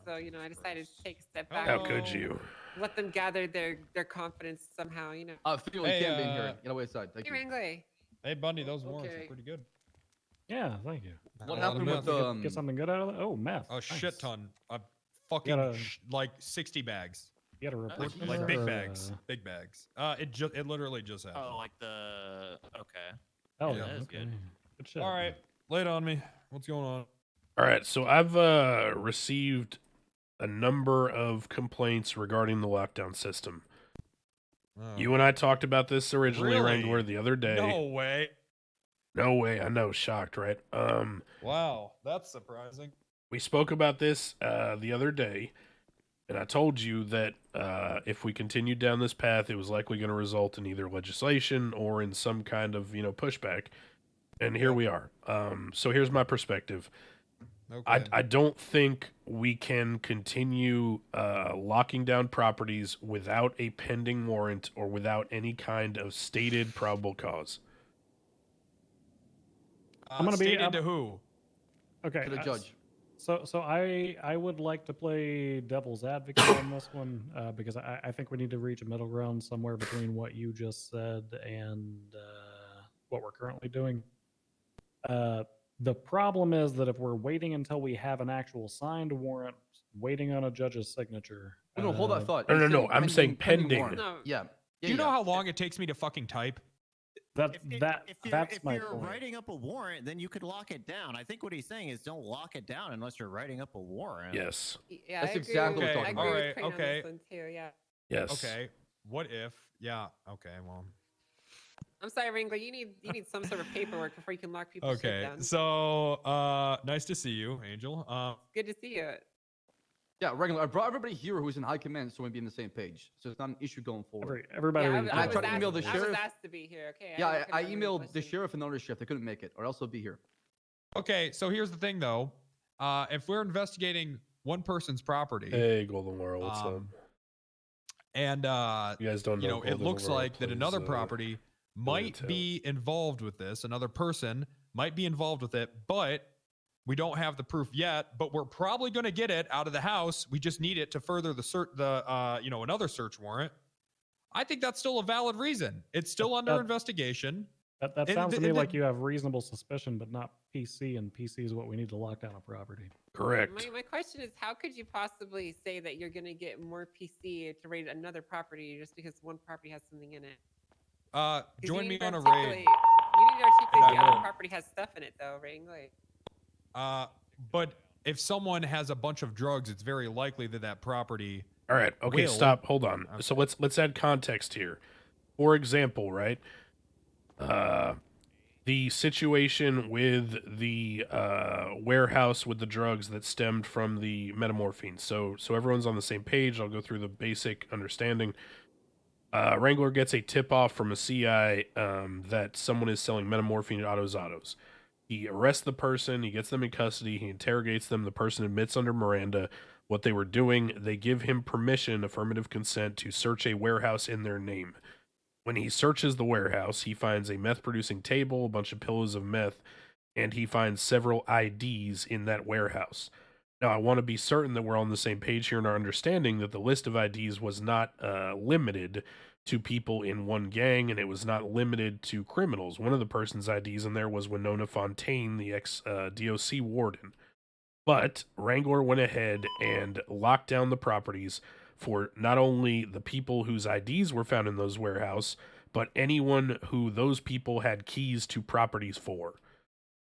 So, I decided to take a step back. How could you? Let them gather their confidence somehow, Theo, you can't be in here. Get away aside. Thank Hey, you. Wrangley. Hey, Bundy, those warrants are pretty good. Yeah, thank you. What A lot of happened with meth. Get something good out of it? Oh, meth. A Nice. shit ton. A fucking like 60 bags. You got a replacement? Like big or, bags. Big bags. It literally just happened. Oh, like the okay. Oh, Yeah. okay. Good. Good shit. All right, lay it on me. What's going on? All right, so I've received a number of complaints regarding the lockdown system. Oh. You and I talked about this originally, Really? Wrangler, the other day. No way. No way. I know, shocked, right? Wow, that's surprising. We spoke about this the other day, and I told you that if we continued down this path, it was likely going to result in either legislation or in some kind of, pushback. And here we are. So here's my perspective. Okay. I don't think we can continue locking down properties without a pending warrant or without any kind of stated probable cause. I'm gonna be- stated to who? Okay. To the judge. So I would like to play devil's advocate on this one because I think we need to reach a middle ground somewhere between what you just said and what we're currently doing. The problem is that if we're waiting until we have an actual signed warrant, waiting on a judge's signature. No, hold that thought. No, He's no, I'm saying pending. warrant. No. Yeah. Do you know how long it takes me to fucking type? That's If my you're point. writing up a warrant, then you could lock it down. I think what he's saying is don't lock it down unless you're writing up a warrant. Yes. Yeah, That's I agree exactly with, what we're I talking agree about. with Crane on Okay, this one too, yeah. Yes. Okay. What if? Yeah. Okay. Well. I'm sorry, Wrangler. You need some sort of paperwork before you can lock people's shit Okay. down. So, nice to see you, Angel. Good to see you. Yeah, regular. I brought everybody here who's in high command so we'd be on the same page. So it's not an issue going forward. Everybody. Yeah, I tried to email the I was sheriff. asked to be here. Okay. Yeah, didn't I come emailed with the question. sheriff and the ownership. They couldn't make it, or else they'll be here. Okay. So here's the thing, though. If we're investigating one person's property, Hey, Golden Laurel, what's up? and You guys don't know. it Golden looks Laurel like that plays, another property might tell. be involved with this. Another person might be involved with it, but we don't have the proof yet. But we're probably going to get it out of the house. We just need it to further another search warrant. I think that's still a valid reason. It's still under investigation. That And sounds to me the- like you have reasonable suspicion, but not PC, and PC is what we need to lock down a property. Correct. My question is, how could you possibly say that you're going to get more PC to raid another property just because one property has something in it? 'Cause you Join need me to on a articulate- raid. You need to articulate I the other will. property has stuff in it, though, Wrangler. But if someone has a bunch of drugs, it's very likely that that property. All right. Okay. Will- Stop. Hold on. Okay. So let's add context here. For example, right? The situation with the warehouse with the drugs that stemmed from the metamorphine. So everyone's on the same page. I'll go through the basic understanding. Wrangler gets a tip off from a CI that someone is selling metamorphine at Autos. He arrests the person. He gets them in custody. He interrogates them. The person admits under Miranda what they were doing. They give him permission, affirmative consent, to search a warehouse in their name. When he searches the warehouse, he finds a meth-producing table, a bunch of pillows of meth, and he finds several IDs in that warehouse. Now, I want to be certain that we're on the same page here in our understanding that the list of IDs was not limited to people in one gang, and it was not limited to criminals. One of the person's IDs in there was Winona Fontaine, the ex-DOC warden. But Wrangler went ahead and locked down the properties for not only the people whose IDs were found in those warehouses, but anyone who those people had keys to properties for.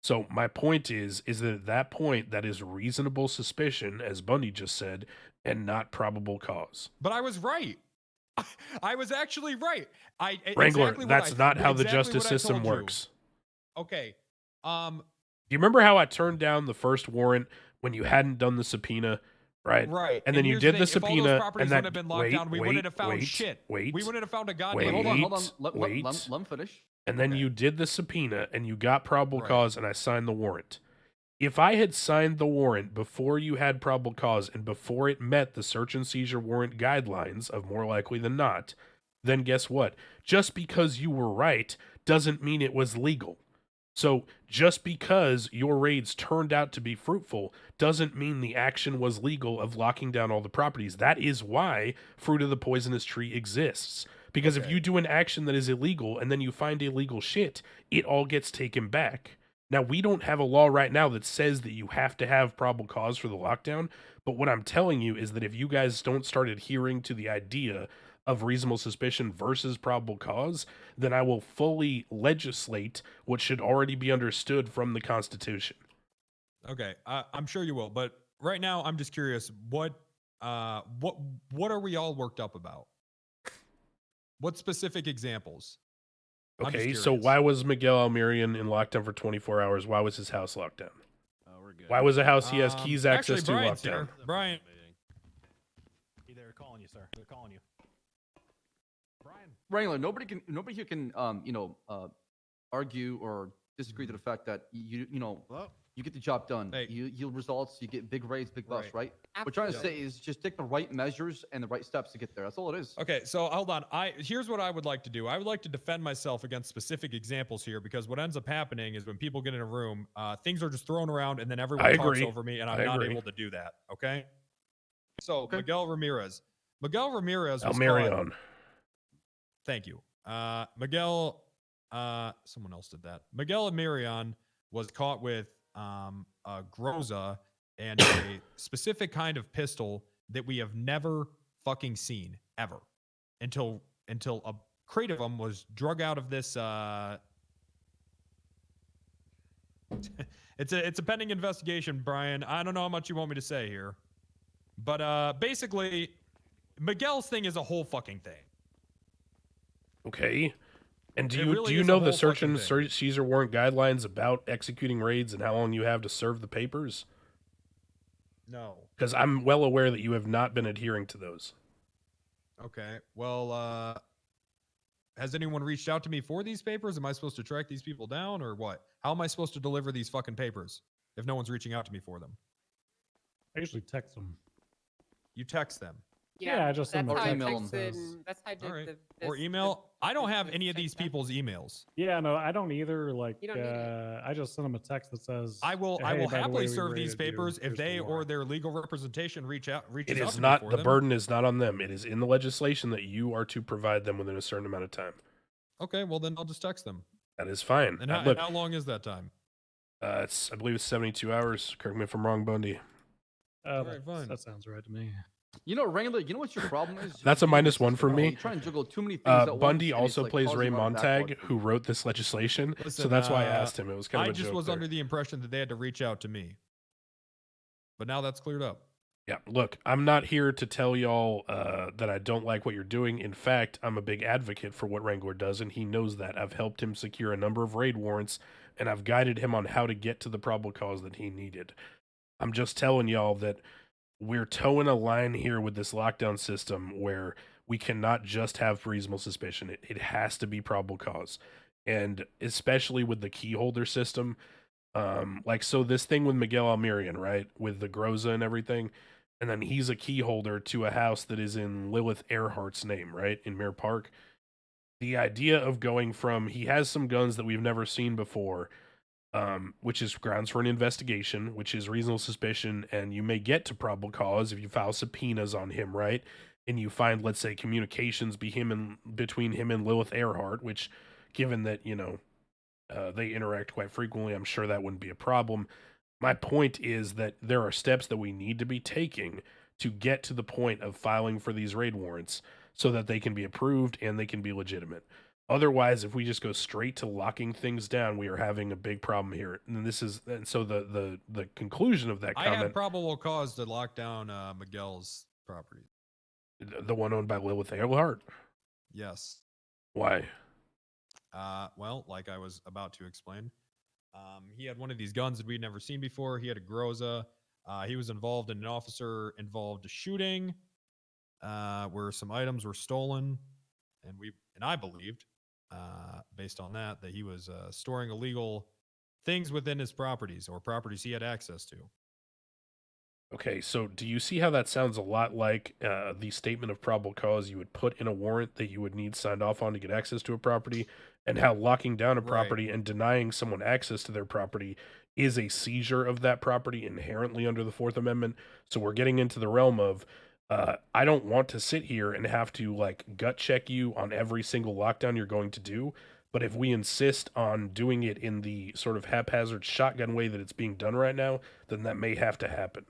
So my point is that at that point, that is reasonable suspicion, as Bundy just said, and not probable cause. But I was right. I was actually right. Wrangler, exactly that's not how the exactly justice what I system told you. works. Okay. Do you remember how I turned down the first warrant when you hadn't done the subpoena? Right. Right. And then you here's did thing, the if all subpoena, those properties and that wouldn't have been locked down, we wouldn't have found shit. Wait. We wouldn't have found a Wait. goddamn. Hold on. Let wait. him finish. And then Okay. you did the subpoena, and you got probable Right. cause, and I signed the warrant. If I had signed the warrant before you had probable cause and before it met the search and seizure warrant guidelines of more likely than not, then guess what? Just because you were right doesn't mean it was legal. So just because your raids turned out to be fruitful doesn't mean the action was legal of locking down all the properties. That is why Fruit of the Poisonous Tree exists. Because if Okay. you do an action that is illegal and then you find illegal shit, it all gets taken back. Now, we don't have a law right now that says that you have to have probable cause for the lockdown, but what I'm telling you is that if you guys don't start adhering to the idea of reasonable suspicion versus probable cause, then I will fully legislate what should already be understood from the Constitution. Okay, I'm sure you will, but right now I'm just curious. What are we all worked up about? What specific examples? I'm just Okay, so curious. why was Miguel Almirian in lockdown for 24 hours? Why was his house locked down? Oh, we're good. Why was a house he has keys Actually, access to Brian's locked down? here. Brian, They're calling you, sir. They're calling you. Brian. Wrangler, nobody here can argue or disagree to the fact that you get the job done. Hey. You yield results, you get big raids, big buffs, right? What we're trying to Absolutely. say is just take the right measures and the right steps to get there. That's all it is. okay, so hold on. Here's what I would like to do. I would like to defend myself against specific examples here, because what ends up happening is when people get in a room, things are just thrown around and then everyone I talks agree. over me, and I'm I not agree. able to do that. Okay. So Okay. Miguel Ramirez was caught. Almirian. Thank you. Miguel, someone else did that. Miguel Amirion was caught with a Groza and a specific kind of pistol that we have never fucking seen ever until a crate of them was drug out of this. It's a pending investigation, Brian. I don't know how much you want me to say here, but basically, Miguel's thing is a whole fucking thing. Okay. And do It you really do you is a know the whole search fucking and thing. seizure warrant guidelines about executing raids and how long you have to serve the papers? No. Because I'm well aware that you have not been adhering to those. Okay. Well, has anyone reached out to me for these papers? Am I supposed to track these people down or what? How am I supposed to deliver these fucking papers if no one's reaching out to me for them? I usually text them. You text them. Yeah, I just that's send how them I text. texted. And that's how I did All right. the Or this- email. I don't have this any of these check back. people's emails. Yeah, no, I don't either. Like, You don't need it. I just send them a text that says, I will "Hey, by the happily way, we serve these raided you. papers if Here's the they or warrant." their legal representation reaches It out is to me not for the them. burden is not on them. It is in the legislation that you are to provide them within a certain amount of time. Okay, well then I'll just text them. That is fine. And Look, how long is that time? I believe it's 72 hours. Correct me if I'm wrong, Bundy. Alright, fine. That sounds right to me. Wrangler, you know what your problem is? That's a You -1 consist for of- me. You try and juggle too many things at once. Bundy and it's, also like, plays causing Ray a lot of Montag, backlog. who wrote this legislation. so Listen, that's why I asked him. It was kind of I a just joke was there. under the impression that they had to reach out to me. But now that's cleared up. Yeah, look, I'm not here to tell y'all that I don't like what you're doing. In fact, I'm a big advocate for what Wrangler does, and he knows that. I've helped him secure a number of raid warrants, and I've guided him on how to get to the probable cause that he needed. I'm just telling y'all that we're towing a line here with this lockdown system where we cannot just have reasonable suspicion. It has to be probable cause. And especially with the key holder system, so this thing with Miguel Almirian, right, with the Groza and everything, and then he's a key holder to a house that is in Lilith Earhart's name, right, in Mirror Park. The idea of going from he has some guns that we've never seen before, which is grounds for an investigation, which is reasonable suspicion, and you may get to probable cause if you file subpoenas on him, right? And you find, let's say, communications between him and Lilith Earhart, which, given that, they interact quite frequently, I'm sure that wouldn't be a problem. My point is that there are steps that we need to be taking to get to the point of filing for these raid warrants so that they can be approved and they can be legitimate. Otherwise, if we just go straight to locking things down, we are having a big problem here. And so the conclusion of that I comment, had probable cause to lock down Miguel's property. the one owned by Lilith Earhart, Yes. why? Well, like I was about to explain, he had one of these guns that we'd never seen before. He had a Groza. He was involved in an officer-involved shooting, where some items were stolen, and I believed, based on that he was storing illegal things within his properties or properties he had access to. Okay, so do you see how that sounds a lot like the statement of probable cause you would put in a warrant that you would need signed off on to get access to a property, and how locking down a Right. property and denying someone access to their property is a seizure of that property inherently under the Fourth Amendment? So we're getting into the realm of I don't want to sit here and have to like gut check you on every single lockdown you're going to do. But if we insist on doing it in the sort of haphazard shotgun way that it's being done right now, then that may have to happen.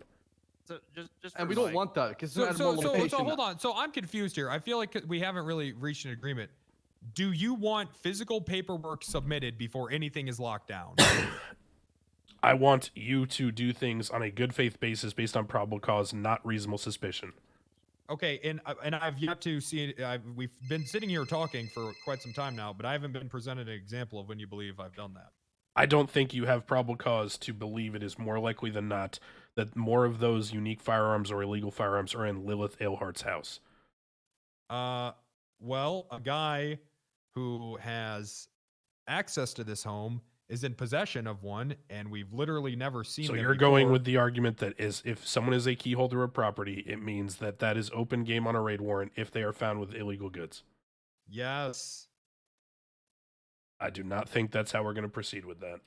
So just And for we don't my- want that because So hold on. So I'm confused here. I feel like we haven't really reached an agreement. Do you want physical paperwork submitted before anything is locked down? I want you to do things on a good faith basis based on probable cause, not reasonable suspicion. Okay, and I've yet to see. We've been sitting here talking for quite some time now, but I haven't been presented an example of when you believe I've done that. I don't think you have probable cause to believe it is more likely than not that more of those unique firearms or illegal firearms are in Lilith Ailhart's house. Well, a guy who has access to this home is in possession of one, and we've literally never seen So them you're going before. with the argument that is if someone is a key holder of property, it means that that is open game on a raid warrant if they are found with illegal goods. Yes. I do not think that's how we're going to proceed with that.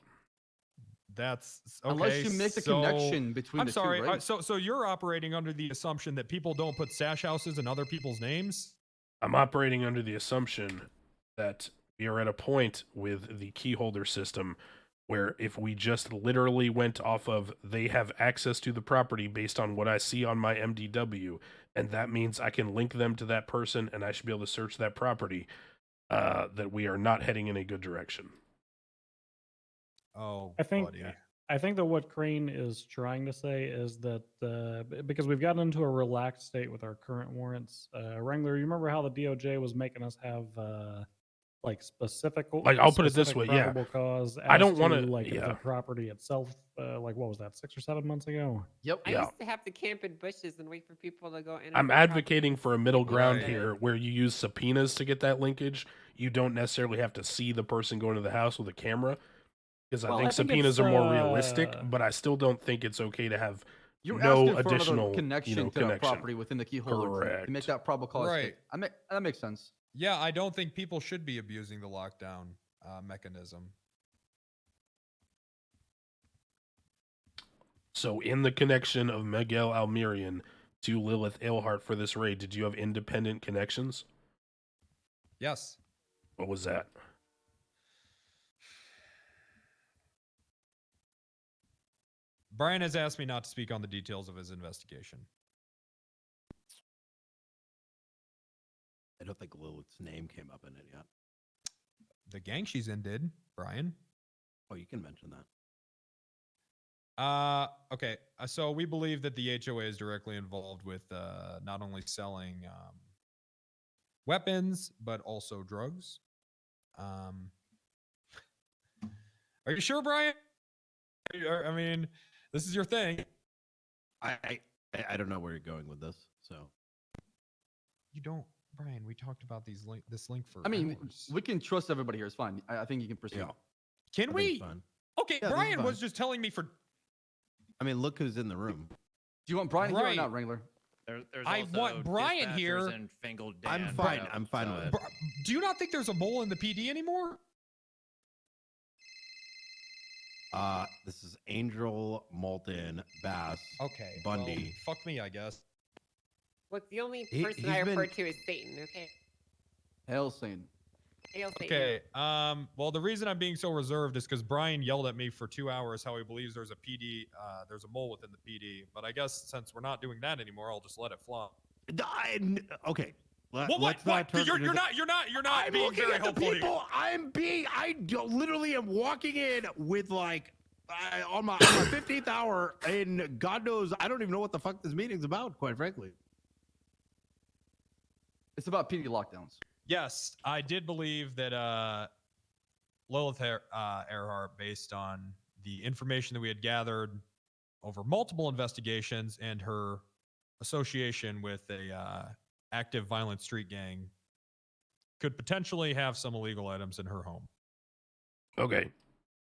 That's okay. Unless you make the connection between I'm the sorry. two, right? So you're operating under the assumption that people don't put stash houses in other people's names? I'm operating under the assumption that we are at a point with the key holder system where if we just literally went off of they have access to the property based on what I see on my MDW, and that means I can link them to that person and I should be able to search that property, that we are not heading in a good direction. Oh, I think buddy. I think that what Crane is trying to say is that because we've gotten into a relaxed state with our current warrants, Wrangler, you remember how the DOJ was making us have like specific, Like, I'll put it this specific way, yeah. probable cause. I don't as wanna- to, like if yeah. the property itself, like what was that, 6 or 7 months ago? Yep. I Yeah. used to have to camp in bushes and wait for people to go in. I'm advocating for a middle ground Right. here where you use subpoenas to get that linkage. You don't necessarily have to see the person going to the house with a camera, because Well, I think I think subpoenas it's, are more realistic, uh, but I still don't think it's okay to have You're no asking for additional another connection to that property within the key holder to Correct. make that probable cause. Right. That makes sense. Yeah, I don't think people should be abusing the lockdown mechanism. So in the connection of Miguel Almirian to Lilith Ailhart for this raid, did you have independent connections? Yes. What was that? Brian has asked me not to speak on the details of his investigation. I don't think Lilith's name came up in it yet. The gang she's in did, Brian. Oh, you can mention that. Okay. So we believe that the HOA is directly involved with not only selling weapons but also drugs. Are you sure, Brian? I mean, this is your thing. I don't know where you're going with this. So You don't, Brian. We talked about this link for. I mean, hours. we can trust everybody here. It's fine. I think you can proceed. yeah, Can I think we? it's fine. Okay, Yeah, this is Brian was fine. just telling me for. I mean, look who's in the room. Do you want Brian here or Right. not, Wrangler? There's I also want Brian dispatchers here. and Fingal I'm Dan, fine. so- I'm fine so with it. Br- Do you not think there's a mole in the PD anymore? This is Angel Molten Bass. Okay. Bundy. Well, fuck me, I guess. Look, the only He- person he's I refer been- to is Satan. Okay. Hail Satan. Hail Satan. Okay. Well, the reason I'm being so reserved is because Brian yelled at me for 2 hours how he believes there's a PD, there's a mole within the PD. But I guess since we're not doing that anymore, I'll just let it fly. Okay. Well, Let's what? not turn You're into the- not I'm being looking very at the helpful here. people. Literally am walking in with like on my 15th hour, and God knows I don't even know what the fuck this meeting's about. Quite frankly. It's about PD lockdowns. Yes, I did believe that Lilith Earhart, based on the information that we had gathered over multiple investigations and her association with a active violent street gang, could potentially have some illegal items in her home. Okay.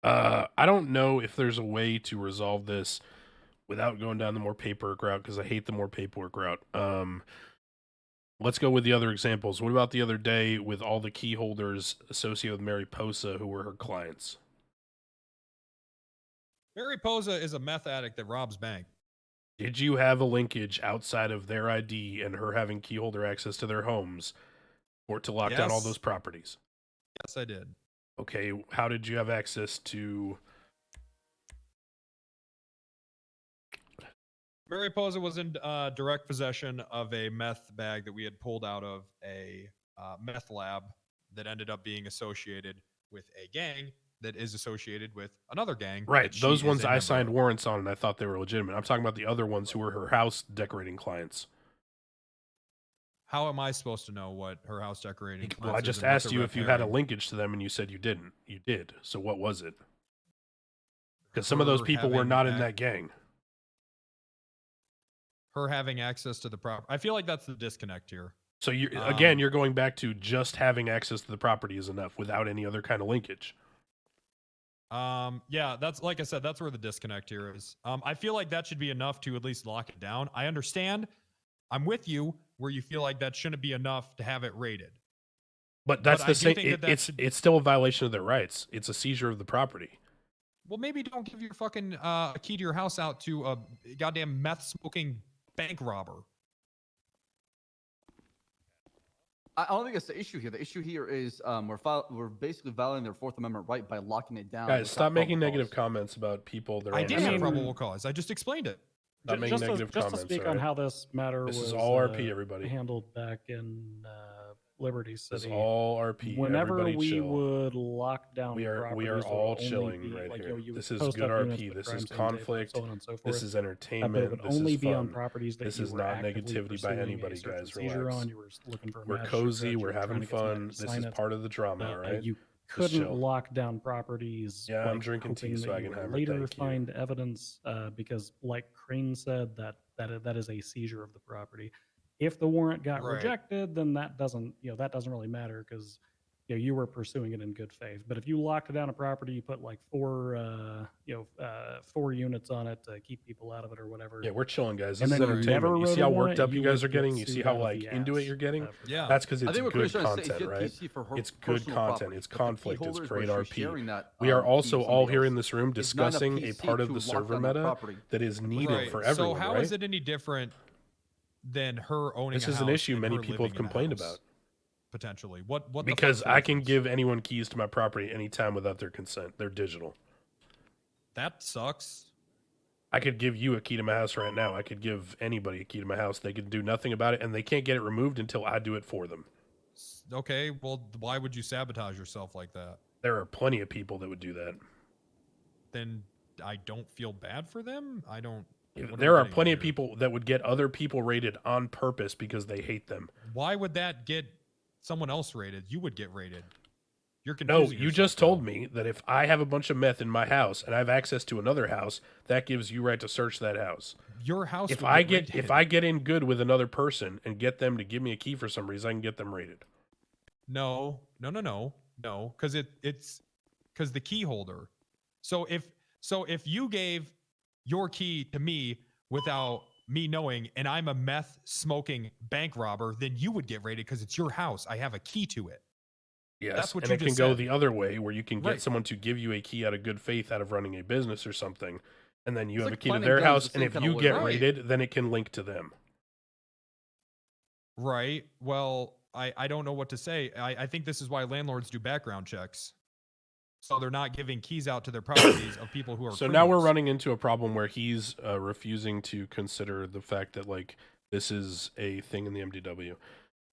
I don't know if there's a way to resolve this without going down the more paperwork route, because I hate the more paperwork route. Let's go with the other examples. What about the other day with all the key holders associated with Mariposa who were her clients? Mariposa is a meth addict that robs bank. Did you have a linkage outside of their ID and her having key holder access to their homes or to lock down all Yes. those properties? Yes, I did. Okay, how did you have access to... Mariposa was in direct possession of a meth bag that we had pulled out of a meth lab that ended up being associated with a gang that is associated with another gang. Right, that she those is ones a I member signed of. warrants on and I thought they were legitimate. I'm talking about the other ones who were her house decorating clients. How am I supposed to know what her house decorating? Well, I clients is just and what's asked a you red if you had a herring? linkage to them and you said you didn't. You did. So what was it? Because some of those Her people were having not in ac- that gang. Her having access to the property. I feel like that's the disconnect here. So you Um, again, you're going back to just having access to the property is enough without any other kind of linkage. Yeah, that's like I said, that's where the disconnect here is. I feel like that should be enough to at least lock it down. I understand. I'm with you where you feel like that shouldn't be enough to have it rated. But that's But the I do same. think that should- It's still a violation of their rights. It's a seizure of the property. Well, maybe don't give your fucking key to your house out to a goddamn meth smoking bank robber. I don't think it's the issue here. The issue here is we're basically violating their Fourth Amendment right by locking it down. Guys, without stop making probable negative cause. comments about people that are I on did the have server. probable cause. I just explained it. Stop making negative just comments. to speak on alright? how this matter This was is all RP, everybody. handled back in Liberty This is City. all RP. Whenever Everybody we chill. would lock down We are properties, there all would only chilling be, right like, here. you would This is post good up units RP. with This crime is scene data, conflict. so on and so forth. This is But it entertainment. would This only is be on fun. properties that This you is were not actively negativity by pursuing a anybody, search and guys. seizure Relax. on. You were looking for a We're magistrate cozy. judge, you We're were trying having to get somebody fun. to This sign is it. part of the drama, all right? You Just couldn't chill. lock down properties. Yeah, I'm like, drinking tea, hoping so that I you can would have it. later Thank you. find evidence, because, like Crane said, that is a seizure of the property. If the warrant got Right. rejected, then that doesn't really matter because you were pursuing it in good faith. But if you locked down a property, you put like 4 units on it to keep people out of it or whatever. Yeah, we're chilling, guys. This and is then you entertainment. never You wrote see a how warrant, worked up you guys would are get getting? You see sued how out of like the into it ass, you're getting? for Yeah. that. That's because I it's think what good Christian's saying is content, get right? PC for her It's good personal content. property, It's but the key conflict. It's holders great where she's RP. sharing that, We are key also with all somebody here else. in this room It's not enough discussing a PC part of to the lock server down that meta property. that is needed Right. for So everyone, how right? is it any different than her owning This a is an house issue and many her people have living in a complained house, about. potentially? What the Because fuck's the I can difference? give anyone keys to my property anytime without their consent. They're digital. That sucks. I could give you a key to my house right now. I could give anybody a key to my house. They could do nothing about it, and they can't get it removed until I do it for them. Okay, well, why would you sabotage yourself like that? There are plenty of people that would do that. Then I don't feel bad for them. I don't. what There we are getting plenty of here? people that would get other people rated on purpose because they hate them. Why would that get someone else rated? You would get rated. You're No, confusing you yourself, just though. told me that if I have a bunch of meth in my house and I have access to another house, that gives you right to search that house. Your house. If would I get get rated. if I get in good with another person and get them to give me a key for some reason, I can get them rated. No, because it's because the key holder. So if you gave your key to me without me knowing, and I'm a meth smoking bank robber, then you would get raided because it's your house. I have a key to it. Yes, That's what and you it can just go said. the other way where you can get Right. someone to give you a key out of good faith out of running a business or something, and then you It's have like a key to planting their guns, house, the and same if kind of you way, get right? raided, then it can link to them. Right. Well, I don't know what to say. I think this is why landlords do background checks. So they're not giving keys out to their properties of people who are So now we're criminals. running into a problem where he's refusing to consider the fact that like this is a thing in the MDW,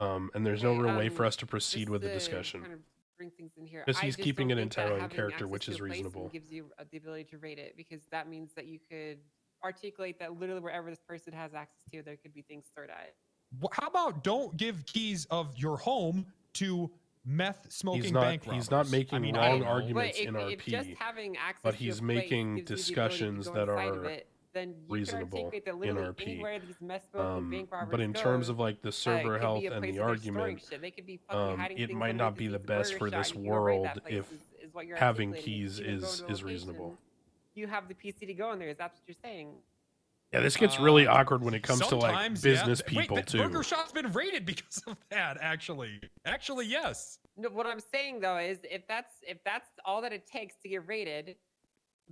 and there's no Okay, real way for us to proceed just with the to discussion. Kind of bring things in here. Because I he's just keeping don't it think that entirely in having character, access which to is a place reasonable. gives you the ability to rate it because that means that you could articulate that literally wherever this person has access to, there could be things stored at. How about don't give keys of your home to meth smoking He's not. bank robbers? He's not making I mean, I wrong don't know. arguments But in if just RP. having access but to he's a place making gives you the ability to discussions go that inside of are it, then you reasonable could articulate that in literally RP. anywhere these meth smoking bank robbers But in terms go, of like the it server could health be a and place the that they're storing argument, shit. They could be fucking hiding it things might not underneath be the the scenes of best murder for shot, this and you can go raid world that place, if is what you're having articulating. keys You can go is to a location, reasonable. You have the PC to go in there. Is that what you're saying? Yeah, this gets really awkward when it comes to like sometimes, business yeah. people Wait, too. Burger Shop's been raided because of that. Actually, yes. No, what I'm saying though is if that's all that it takes to get raided,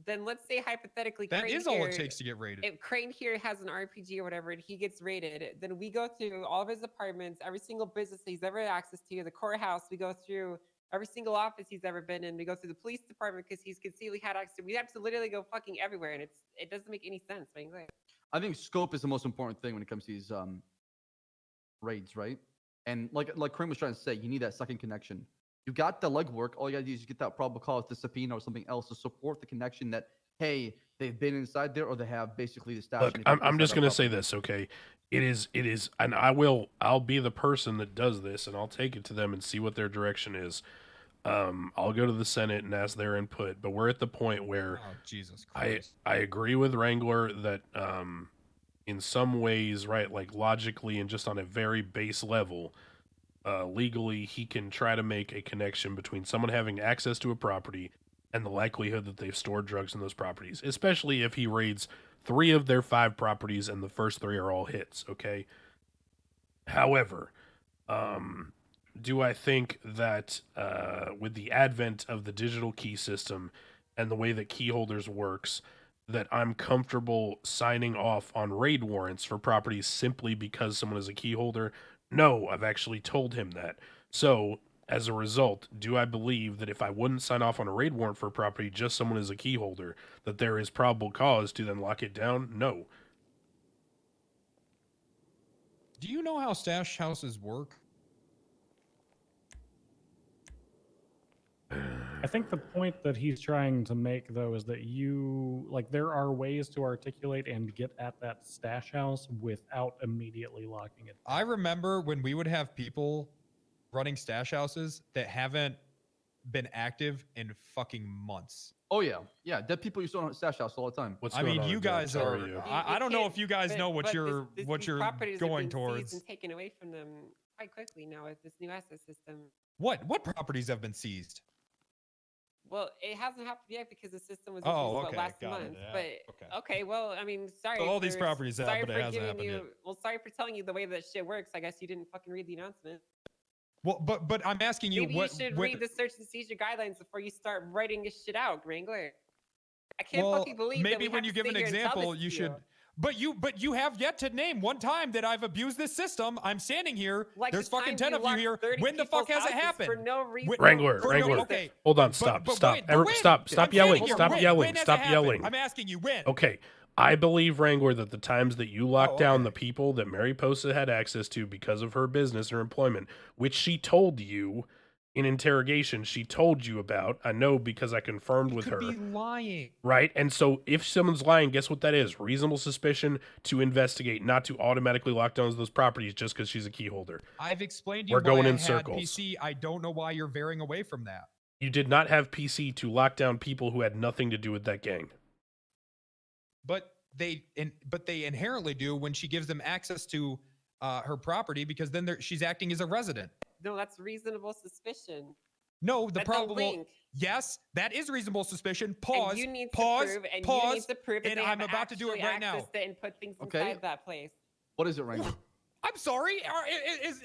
then let's say hypothetically That Crane is all here, it takes to get raided. if Crane here has an RPG or whatever and he gets raided, then we go through all of his apartments, every single business he's ever had access to, the courthouse, we go through every single office he's ever been in, we go through the police department because he's concealed had access. We have to literally go fucking everywhere, and it doesn't make any sense, frankly. I think scope is the most important thing when it comes to these raids, right? And like Kareem was trying to say, you need that second connection. You got the legwork. All you gotta do is get that probable cause, the subpoena, or something else to support the connection that, hey, they've been inside there, or they have basically the stash. Look, I'm just gonna say this, okay? It is, and I'll be the person that does this, and I'll take it to them and see what their direction is. I'll go to the Senate and ask their input, but we're at the point where Jesus Christ. I agree with Wrangler that in some ways, right, like logically and just on a very base level, legally he can try to make a connection between someone having access to a property and the likelihood that they've stored drugs in those properties, especially if he raids 3 of their 5 properties and the first 3 are all hits, okay? However, do I think that with the advent of the digital key system and the way that key holders works, that I'm comfortable signing off on raid warrants for properties simply because someone is a key holder? No, I've actually told him that. So, as a result, do I believe that if I wouldn't sign off on a raid warrant for a property, just someone is a key holder, that there is probable cause to then lock it down? No. Do you know how stash houses work? I think the point that he's trying to make, though, is that there are ways to articulate and get at that stash house without immediately locking it. I remember when we would have people running stash houses that haven't been active in fucking months. Oh yeah, dead people used to own stash house all the time. What's I going mean, on, you Joe? guys How are. you? I don't know if you guys know what you're these going properties have been seized towards. and taken away from them quite quickly now with this new asset system. What properties have been seized? Well, it hasn't happened yet because the system was Oh, introduced, okay, last got it, month. yeah, But okay, well, I mean, sorry. So all these for- properties have, sorry but it for hasn't giving happened you. yet. Well, sorry for telling you the way that shit works. I guess you didn't fucking read the announcement. Well, but I'm asking you, Maybe what? you should what- read the search and seizure guidelines before you start writing this shit out, Wrangler. I can't well, fucking believe that maybe we when have you to give sit an here and tell example, this you to should. But you have yet to name one time that I've abused this system. I'm standing here. Like There's the fucking time 10 you of you locked here. 30 When the fuck people's has it houses happened? For no reason. Wrangler, For no- Wrangler. okay. Hold on, But- stop. but Stop. when? But when? Stop I'm standing yelling. here. Stop When? yelling. When has it Stop happened? yelling. I'm asking you when. Okay. I believe, Wrangler, that the times that you locked down okay. the people that Mary Posa had access to because of her business or employment, which she told you in interrogation, she told you about. I know because I confirmed with her. Could be lying. Right? And so if someone's lying, guess what that is? Reasonable suspicion to investigate, not to automatically lock down those properties just because she's a key holder. I've explained to you We're going why I in had circles. PC. I don't know why you're veering away from that. You did not have PC to lock down people who had nothing to do with that gang. But they inherently do when she gives them access to her property, because then she's acting as a resident. No, that's reasonable suspicion. No, the That's a probable. link. Yes, that is reasonable suspicion. Pause. And you need to pause. prove, and pause. you need to prove that and they I'm have about to do it actually right now. accessed it and put things Okay. inside that place. What is it, Wrangler? I'm sorry.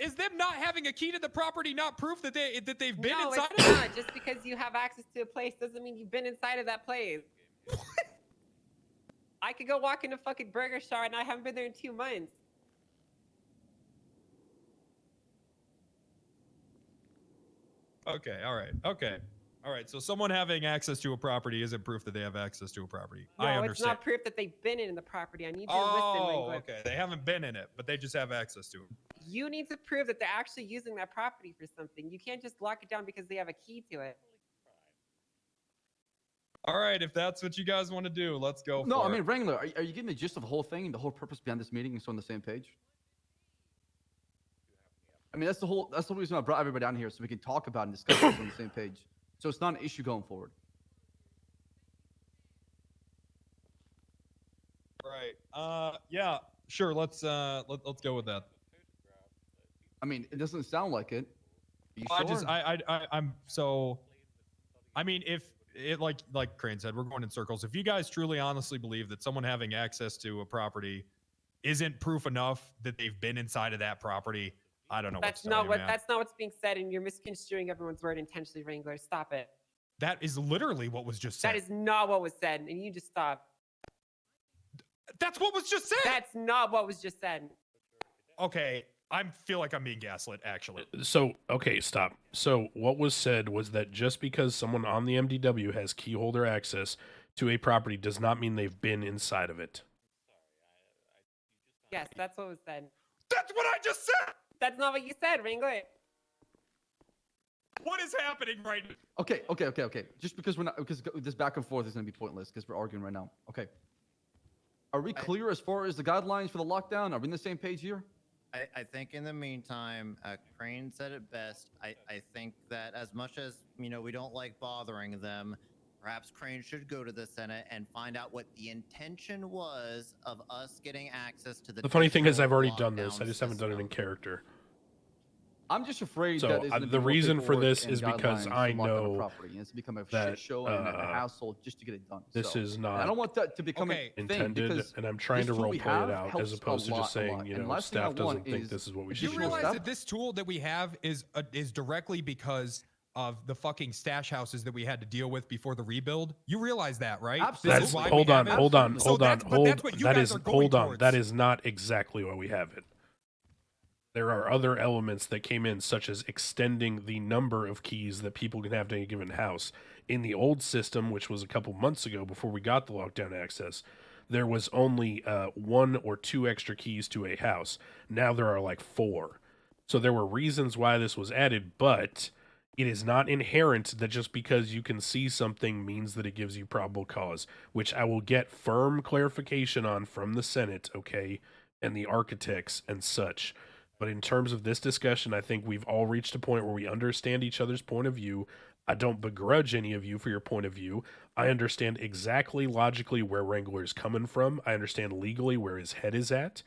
Is them not having a key to the property not proof that they've been No, inside it's of it? not. Just because you have access to a place doesn't mean you've been inside of that place. I could go walk into fucking Burger Shop and I haven't been there in 2 months. Okay. All right. So someone having access to a property isn't proof that they have access to a property. No, I it's understand. not proof that they've been in the property. I need you to listen, Oh, Wrangler. okay. They haven't been in it, but they just have access to it. You need to prove that they're actually using that property for something. You can't just lock it down because they have a key to it. All right. If that's what you guys want to do, let's go. No, for I it. mean, Wrangler, are you getting the gist of the whole thing and the whole purpose behind this meeting and so on the same page? I mean, that's the reason I brought everybody down here, so we can talk about and discuss this on the same page. So it's not an issue going forward. Right. Yeah. Sure. Let's go with that. I mean, it doesn't sound like it. Are you I sure? just I'm so. I mean, like Crane said, we're going in circles. If you guys truly honestly believe that someone having access to a property isn't proof enough that they've been inside of that property, I don't know That's what to tell not you, what man. that's not what's being said, and you're misconstruing everyone's word intentionally, Wrangler. Stop it. That is literally what was just said. That is not what was said, and you just stop. That's what was just said. That's not what was just said. Okay, I feel like I'm being gaslit, actually. So, okay, stop. So, what was said was that just because someone on the MDW has key holder access to a property does not mean they've been inside of it. Yes, that's what was said. That's what I just said. That's not what you said, Wrangler. What is happening right now? Okay. Just because we're not, because this back and forth is going to be pointless because we're arguing right now. Okay. Are we clear as far as the guidelines for the lockdown? Are we on the same page here? I think in the meantime, Crane said it best. I think that as much as, we don't like bothering them, perhaps Crane should go to the Senate and find out what the intention was of us getting access to the. The funny thing is, digital I've already done this. lockdown I just haven't done it in system. character. I'm just afraid So, that there's gonna be the more reason for paperwork this and is because guidelines I to lock down a know property, and it's become a that, shit show and a hassle just to get it done. This So, is and I not don't want that to become Okay. a thing intended, because and I'm trying this to tool we roleplay have it out as helps opposed to a just lot. saying, And last thing I staff doesn't want think is this is what we Do should you do. additional realize stuff. that this tool that we have is directly because of the fucking stash houses that we had to deal with before the rebuild? You realize that, right? Absolutely. This is why we Hold have on, it? hold on, So hold on, that's- but that's what you that guys is are going hold on. towards. That is not exactly why we have it. There are other elements that came in, such as extending the number of keys that people can have to a given house. In the old system, which was a couple months ago before we got the lockdown access, there was only 1 or 2 extra keys to a house. Now there are like 4. So there were reasons why this was added, but it is not inherent that just because you can see something means that it gives you probable cause, which I will get firm clarification on from the Senate, okay, and the architects and such. But in terms of this discussion, I think we've all reached a point where we understand each other's point of view. I don't begrudge any of you for your point of view. I understand exactly logically where Wrangler is coming from. I understand legally where his head is at.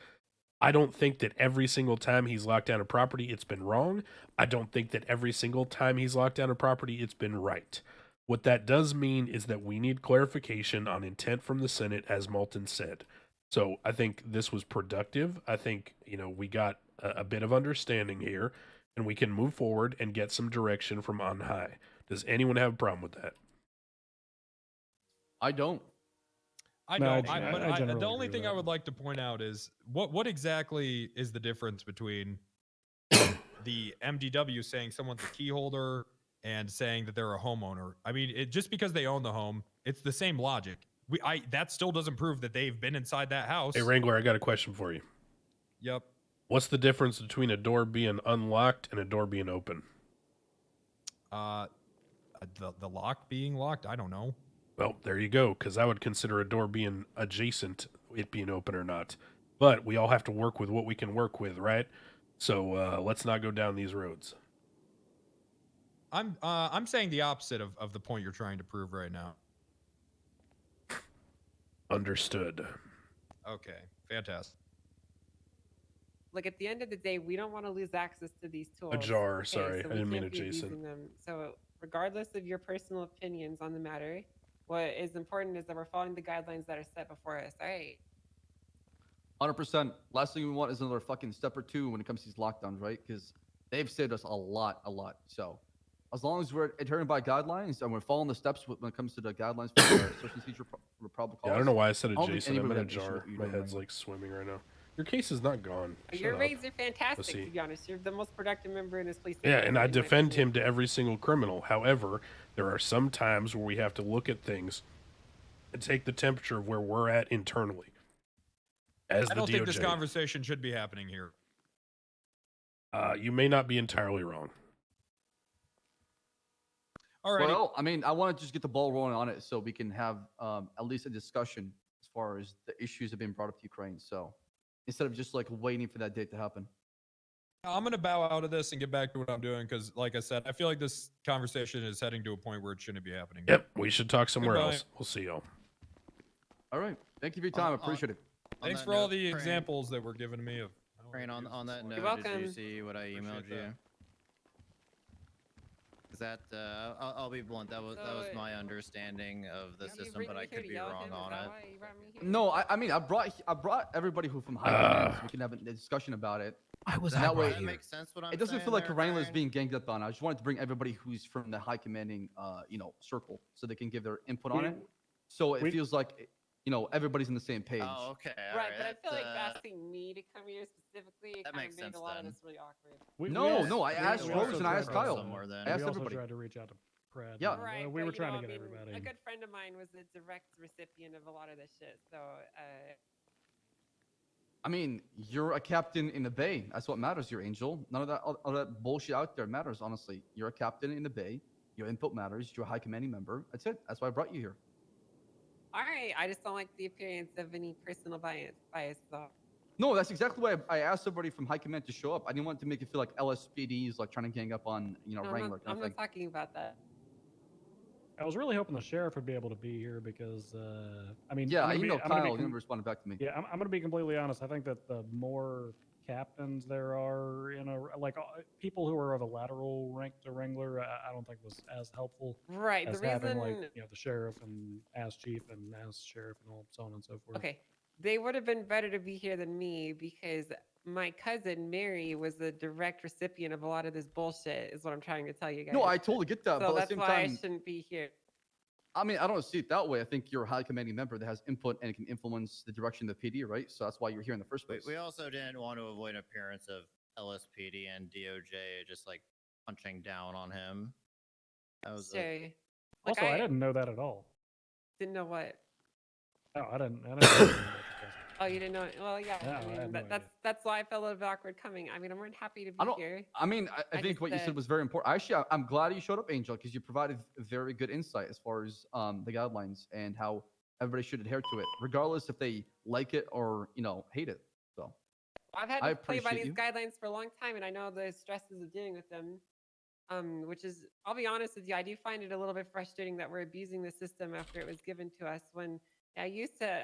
I don't think that every single time he's locked down a property, it's been wrong. I don't think that every single time he's locked down a property, it's been right. What that does mean is that we need clarification on intent from the Senate, as Malton said. So I think this was productive. I think, we got a bit of understanding here, and we can move forward and get some direction from on high. Does anyone have a problem with that? I don't. I No, know. I generally The only agree with thing that I would one. like to point out is what exactly is the difference between the MDW saying someone's a key holder and saying that they're a homeowner? I mean, just because they own the home, it's the same logic. That still doesn't prove that they've been inside that house. Hey, Wrangler, I got a question for you. Yep. What's the difference between a door being unlocked and a door being open? The lock being locked, I don't know. Well, there you go, because I would consider a door being adjacent, it being open or not. But we all have to work with what we can work with, right? So let's not go down these roads. I'm saying the opposite of the point you're trying to prove right now. Understood. Okay, fantastic. Like at the end of the day, we don't want to lose access to these tools. Ajar, sorry, so I we didn't mean can't be adjacent. abusing them. So regardless of your personal opinions on the matter, what is important is that we're following the guidelines that are set before us. All right. 100%. Last thing we want is another fucking step or two when it comes to these lockdowns, right? Because they've saved us a lot. So as long as we're adhering by guidelines and we're following the steps when it comes to the guidelines for the search and seizure probable cause. Yeah, I don't know why I said I don't think adjacent. I'm in anybody a would have an issue jar. with you My doing head's that. like swimming right now. Your case is not gone. Your Shut raids up. are fantastic, see. to be honest. You're the most productive member in this police Yeah, department, and I in my defend opinion. him to every single criminal. However, there are some times where we have to look at things and take the temperature of where we're at internally. As I the don't DOJ. think this conversation should be happening here. You may not be entirely wrong. All right. Well, I mean, I want to just get the ball rolling on it so we can have at least a discussion as far as the issues that have been brought up to Ukraine. So instead of just like waiting for that date to happen. I'm going to bow out of this and get back to what I'm doing because, like I said, I feel like this conversation is heading to a point where it shouldn't be happening. Yep, we should talk somewhere Goodbye. else. We'll see y'all. All right. Thank you for your time. I appreciate it. Thanks that for all note, the Crane- examples that were given to me of. how Crane, to use on this that one. note, You're did you welcome. see what I emailed Appreciate you? that. Is that I'll be blunt. That was my understanding of the You system, bring but me I here could to be yell at wrong him? Is on that it. why you brought me here? No, I mean I brought everybody who from high command so we can have a discussion about it. I was That way- That makes sense. What I'm It doesn't saying feel like there, Wrangler is Brian. being ganged up on. I just wanted to bring everybody who's from the high commanding, circle, so they can give their input on it. So it we- feels like, everybody's on the same page. Oh, okay. all Right, but I feel like that's, asking me to come here specifically That kind makes of made sense a lot then. of this really awkward. No, I asked we Rose also and I asked tried to- Kyle. somewhere then. I asked we also everybody. tried to reach out to Brad. Yeah. and, Right, we but, were you trying know, to get I mean, everybody. A good friend of mine was a direct recipient of a lot of this shit, so I mean, you're a captain in the bay. That's what matters. You're Angel. None of that all that bullshit out there matters. Honestly, you're a captain in the bay. Your input matters. You're a high commanding member. That's it. That's why I brought you here. all right. I just don't like the appearance of any personal bias. So No, that's exactly why I asked everybody from high command to show up. I didn't want to make it feel like LSPD is like trying to gang up on No, Wrangler. I'm not talking about that. I was really hoping the sheriff would be able to be here because, I mean, Yeah, I'm gonna I be- emailed I'm gonna be Kyle. He com- never responded back to me. Yeah, I'm going to be completely honest. I think that the more captains there are in people who are of a lateral rank to Wrangler, I don't think was as helpful Right. as The having reason. the sheriff and as chief and as sheriff and all so on and so forth. Okay. They would have been better to be here than me because my cousin Mary was the direct recipient of a lot of this bullshit. Is what I'm trying to tell you guys. No, I totally get that. So but at that's the same why I time, shouldn't be here. I mean, I don't see it that way. I think you're a high commanding member that has input and can influence the direction of the PD, right? So that's why you're here in the first place. We also didn't want to avoid appearance of LSPD and DOJ just like punching down on him. That was So, a, like, Also, I didn't know that at all. didn't know what. No, I didn't. know anything about this. Oh, you didn't know? Well, yeah. No, I I mean, had no that's why I felt a little bit awkward coming. I mean, I'm really happy to be I don't- here. I mean, I I think just what you said said- was very important. Actually, I'm glad you showed up, Angel, because you provided very good insight as far as the guidelines and how everybody should adhere to it, regardless if they like it or hate it. So I've had I to play by appreciate these you. guidelines for a long time, and I know the stresses of dealing with them. Which is, I'll be honest with you, I do find it a little bit frustrating that we're abusing the system after it was given to us. When I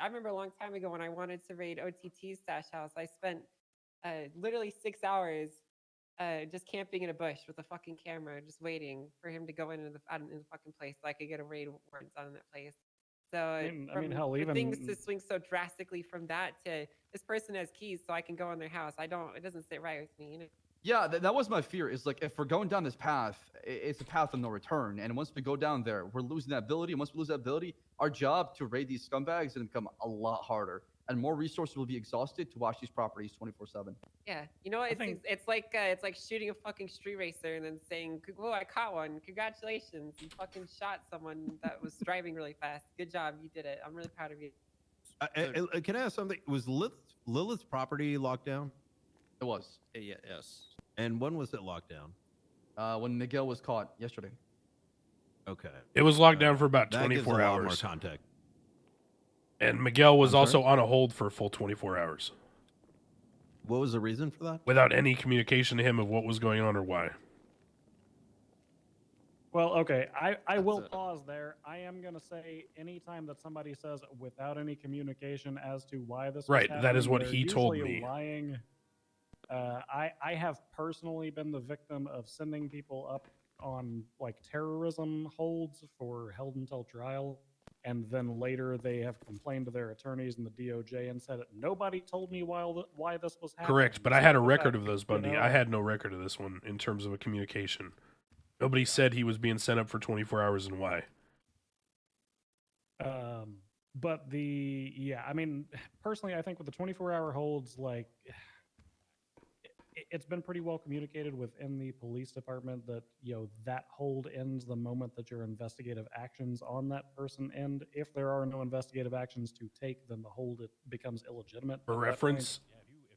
remember a long time ago when I wanted to raid OTT's stash house, I spent literally 6 hours just camping in a bush with a fucking camera, just waiting for him to go into the fucking place so I could get a raid warrant on that place. So I mean, hell, for things even- to swing so drastically from that to this person has keys so I can go in their house, it doesn't sit right with me. yeah, that was my fear. Is like if we're going down this path, it's a path of no return. And once we go down there, we're losing that ability. And once we lose that ability, our job to raid these scumbags is going to become a lot harder, and more resources will be exhausted to watch these properties 24/7. Yeah, you know what? think- It's like shooting a fucking street racer and then saying, "Whoa, I caught one! Congratulations! You fucking shot someone that was driving really fast. Good job, you did it. I'm really proud of you." Can I ask something? Was Lilith's property locked down? It was yes. And when was it locked down? when Miguel was caught yesterday. Okay. It was locked down for about That gives a 24 lot more hours. context. And Miguel was I'm also sorry? on a hold for a full 24 hours What was the reason for that? without any communication to him of what was going on or why. Well, okay, I will it. pause there. I am going to say anytime that somebody says without any communication as to why this was Right, that is happening, what they're he told usually me. lying. I have personally been the victim of sending people up on like terrorism holds for held until trial, and then later they have complained to their attorneys and the DOJ and said nobody told me why this was happening. Correct, but I So had a the record fact- of those, you Bundy. know, I had no record of this one in terms of a communication. Nobody said he was being sent up for 24 hours and why. But I mean, personally, I think with the 24-hour holds, like, it's been pretty well communicated within the police department that, that hold ends the moment that your investigative actions on that person end. If there are no investigative actions to take, then the hold becomes illegitimate. For at that point. reference,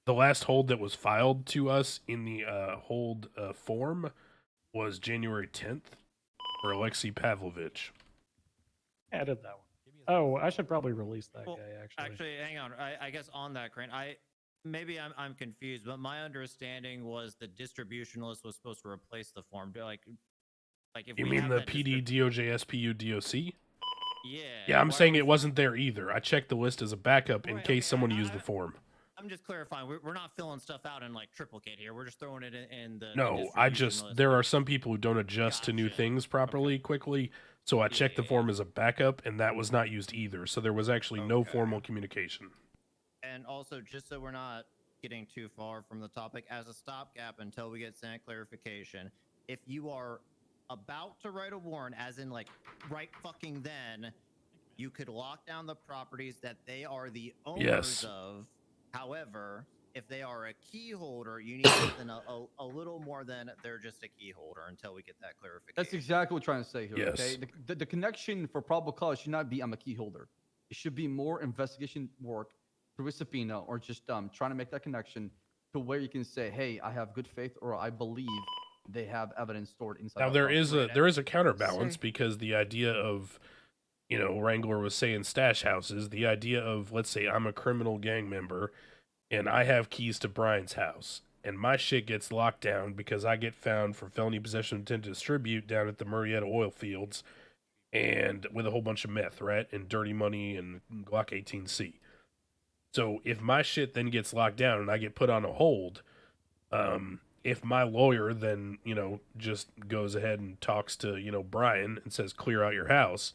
the last hold that was filed to us in the hold form was January 10th for Alexei Pavlovich. Yeah, I did that one. Oh, I should probably release that Well, guy, actually. Actually, hang on. I guess on that, Crane, maybe I'm confused, but my understanding was the distribution list was supposed to replace the form. Like if You we mean have the that PD, DOJ, SPU, DOC? Yeah. Yeah, I'm why saying are it we- wasn't there either. I checked the list as a backup in Right, case okay, someone used the form. I'm I'm just clarifying. We're not filling stuff out in like triplicate here. We're just throwing it in the. No, I just there are some people who don't adjust to new Gotcha. things properly quickly. So I checked the form as a backup, and that was not used either. So there was actually no Okay. formal communication. And also, just so we're not getting too far from the topic, as a stopgap until we get Senate clarification, if you are about to write a warrant, as in like right fucking then, you could lock down the properties that they are the owners Yes. of. However, if they are a key holder, you need something a little more than they're just a key holder until we get that clarification. That's exactly what we're trying to say here. Yes. Okay, the connection for probable cause should not be I'm a key holder. It should be more investigation work through a subpoena or just trying to make that connection to where you can say, hey, I have good faith or I believe they have evidence stored inside. Now that there property. is a counterbalance Sure. because the idea of, you know, Wrangler was saying stash houses. The idea of, let's say I'm a criminal gang member, and I have keys to Brian's house, and my shit gets locked down because I get found for felony possession of intent to distribute down at the Murrieta oil fields, and with a whole bunch of meth, right, and dirty money and Glock 18C. So if my shit then gets locked down and I get put on a hold, if my lawyer then, you know, just goes ahead and talks to, you know, Brian and says, clear out your house,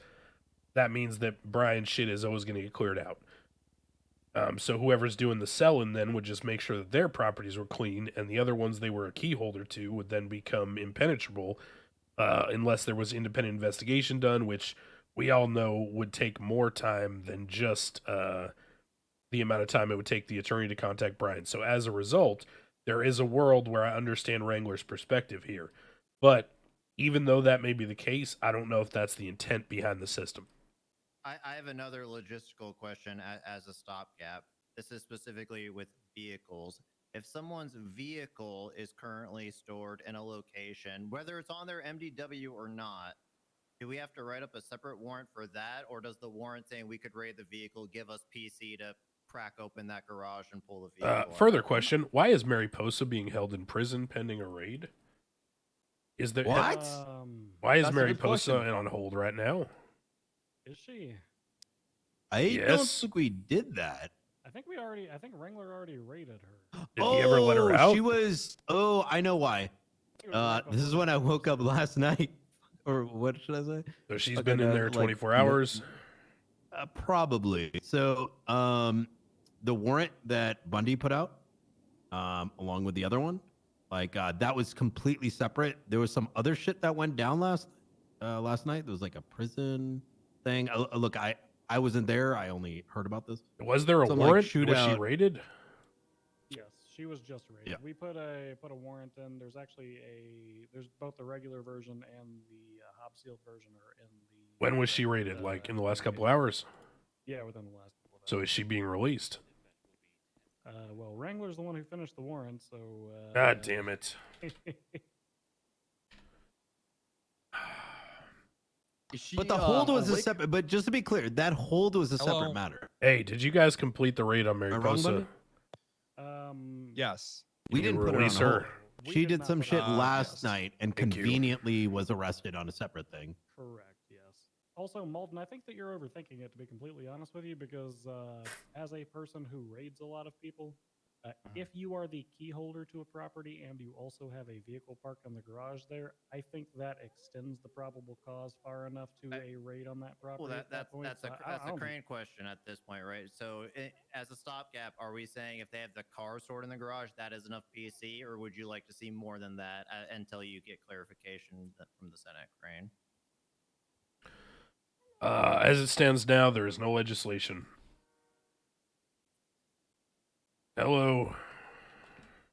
that means that Brian's shit is always going to get cleared out. So whoever's doing the selling then would just make sure that their properties were clean, and the other ones they were a key holder to would then become impenetrable, unless there was independent investigation done, which we all know would take more time than just the amount of time it would take the attorney to contact Brian. So as a result, there is a world where I understand Wrangler's perspective here. But even though that may be the case, I don't know if that's the intent behind the system. I have another logistical question as a stopgap. This is specifically with vehicles. If someone's vehicle is currently stored in a location, whether it's on their MDW or not, do we have to write up a separate warrant for that? Or does the warrant saying we could raid the vehicle give us PC to crack open that garage and pull the vehicle Further out? question, why is Mariposa being held in prison pending a raid? Is there What? Why is That's a good Mariposa question. on hold right now? Is she? I don't Yes. think we did that. I think Wrangler already raided her. Did he ever let her out? She was. Oh, I know why. I think it was right This is before when I the woke up last night, or what should I say? So she's Like been in a- there like, 24 yeah. hours. Probably. So, the warrant that Bundy put out, along with the other one, like that was completely separate. There was some other shit that went down last night. There was like a prison thing. Look, I wasn't there. I only heard about this. Was there a Some, like, warrant? Was she shootout. raided? Yes, she was just raided. Yeah. We put a warrant in. There's actually there's both the regular version and the hop sealed version are in the. When was she raided? Like in the last couple hours? Yeah, within the last couple of So hours. is she being released? Well, Wrangler's the one who finished the warrant, so. God damn it. Is she, But the hold was a awake? separate. But just to be clear, that hold was a Hello? separate matter. Hey, did you guys complete the raid on I wrong, Mariposa? Bundy? Yes. We Can you didn't put her on release hold. her? We She did did not some put shit her on last yes. night and Thank you. conveniently was arrested on a separate thing. Correct, yes. Also, Malton, I think that you're overthinking it, to be completely honest with you, because as a person who raids a lot of people, if you are the key holder to a property and you also have a vehicle parked in the garage there, I think that extends the probable cause far enough to a raid on that property. Well, at that point. that's So a I don't crane question at this point, right? So, as a stopgap, are we saying if they have the car stored in the garage, that is enough PC, or would you like to see more than that until you get clarification from the Senate, Crane? As it stands now, there is no legislation. Hello.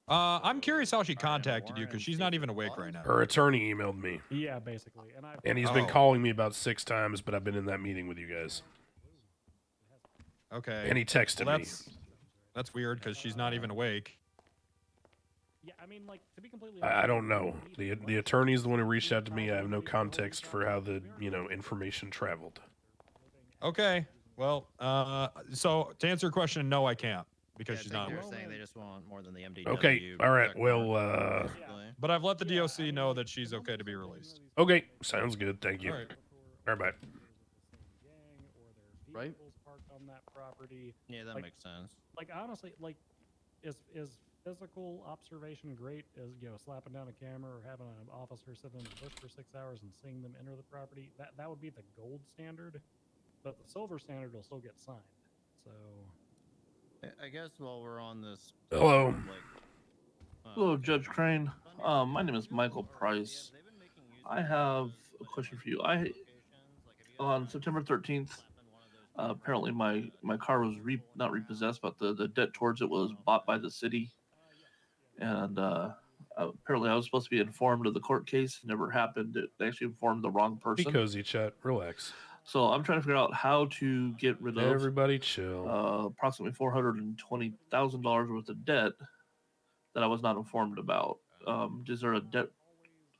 I'm curious how she Brian, contacted you Warren, because she's see not if even it's awake blood. right now. Her attorney emailed me, Yeah, basically. and he's been Oh. calling me about 6 times, but I've been in that meeting with you guys. Okay. And he texted Well, me. that's weird because she's not even awake. Yeah, I mean, like, to be completely I don't know. The attorney is the one who reached out to me. I have no context for how the information traveled. Okay. Well, so to answer your question, no, I can't because Yeah, she's I not think awake. they're saying they just want more than the MDW. Okay. All right. check Well. mark, basically. But I've let the DOC know that she's okay to be released. Okay. Sounds good. Thank you. All right. All right. Bye. Right. Parked on that property. Yeah, that Like- makes sense. Like honestly, like is physical observation great? Is slapping down a camera or having an officer sit in the bush for 6 hours and seeing them enter the property? That would be the gold standard, but the silver standard will still get signed. So I guess while we're on this. Hello. Hello, Judge Crane. My name is Michael Price. I have a question for you. On September 13th, apparently my car was not repossessed, but the debt towards it was bought by the city. And apparently I was supposed to be informed of the court case. It never happened. They actually informed the wrong Be person. cozy, chat. Relax. So I'm trying to figure out how to get rid of Everybody chill. approximately $420,000 worth of debt that I was not informed about. Is there a debt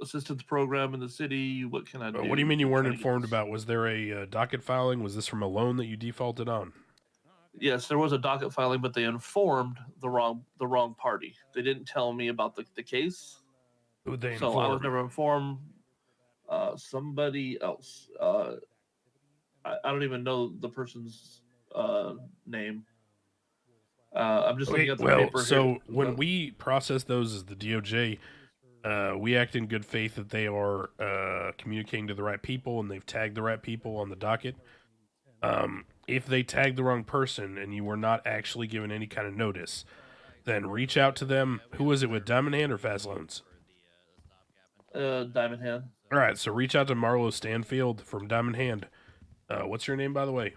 assistance program in the city? What can I do? What do you mean you to weren't try to get informed this? about? Was there a docket filing? Was this from a loan that you defaulted on? Yes, there was a docket filing, but they informed the wrong party. They didn't tell me about the case. Who would they So I was inform? never informed. Somebody else. I don't even know the person's name. I'm just looking at the paper so here. when we process those as the DOJ, we act in good faith that they are communicating to the right people and they've tagged the right people on the docket. If they tagged the wrong person and you were not actually given any kind of notice, then reach out to them. Who was it with, Diamond Hand or Fast Loans? Diamond Hand. All right, so reach out to Marlo Stanfield from Diamond Hand. What's your name, by the way?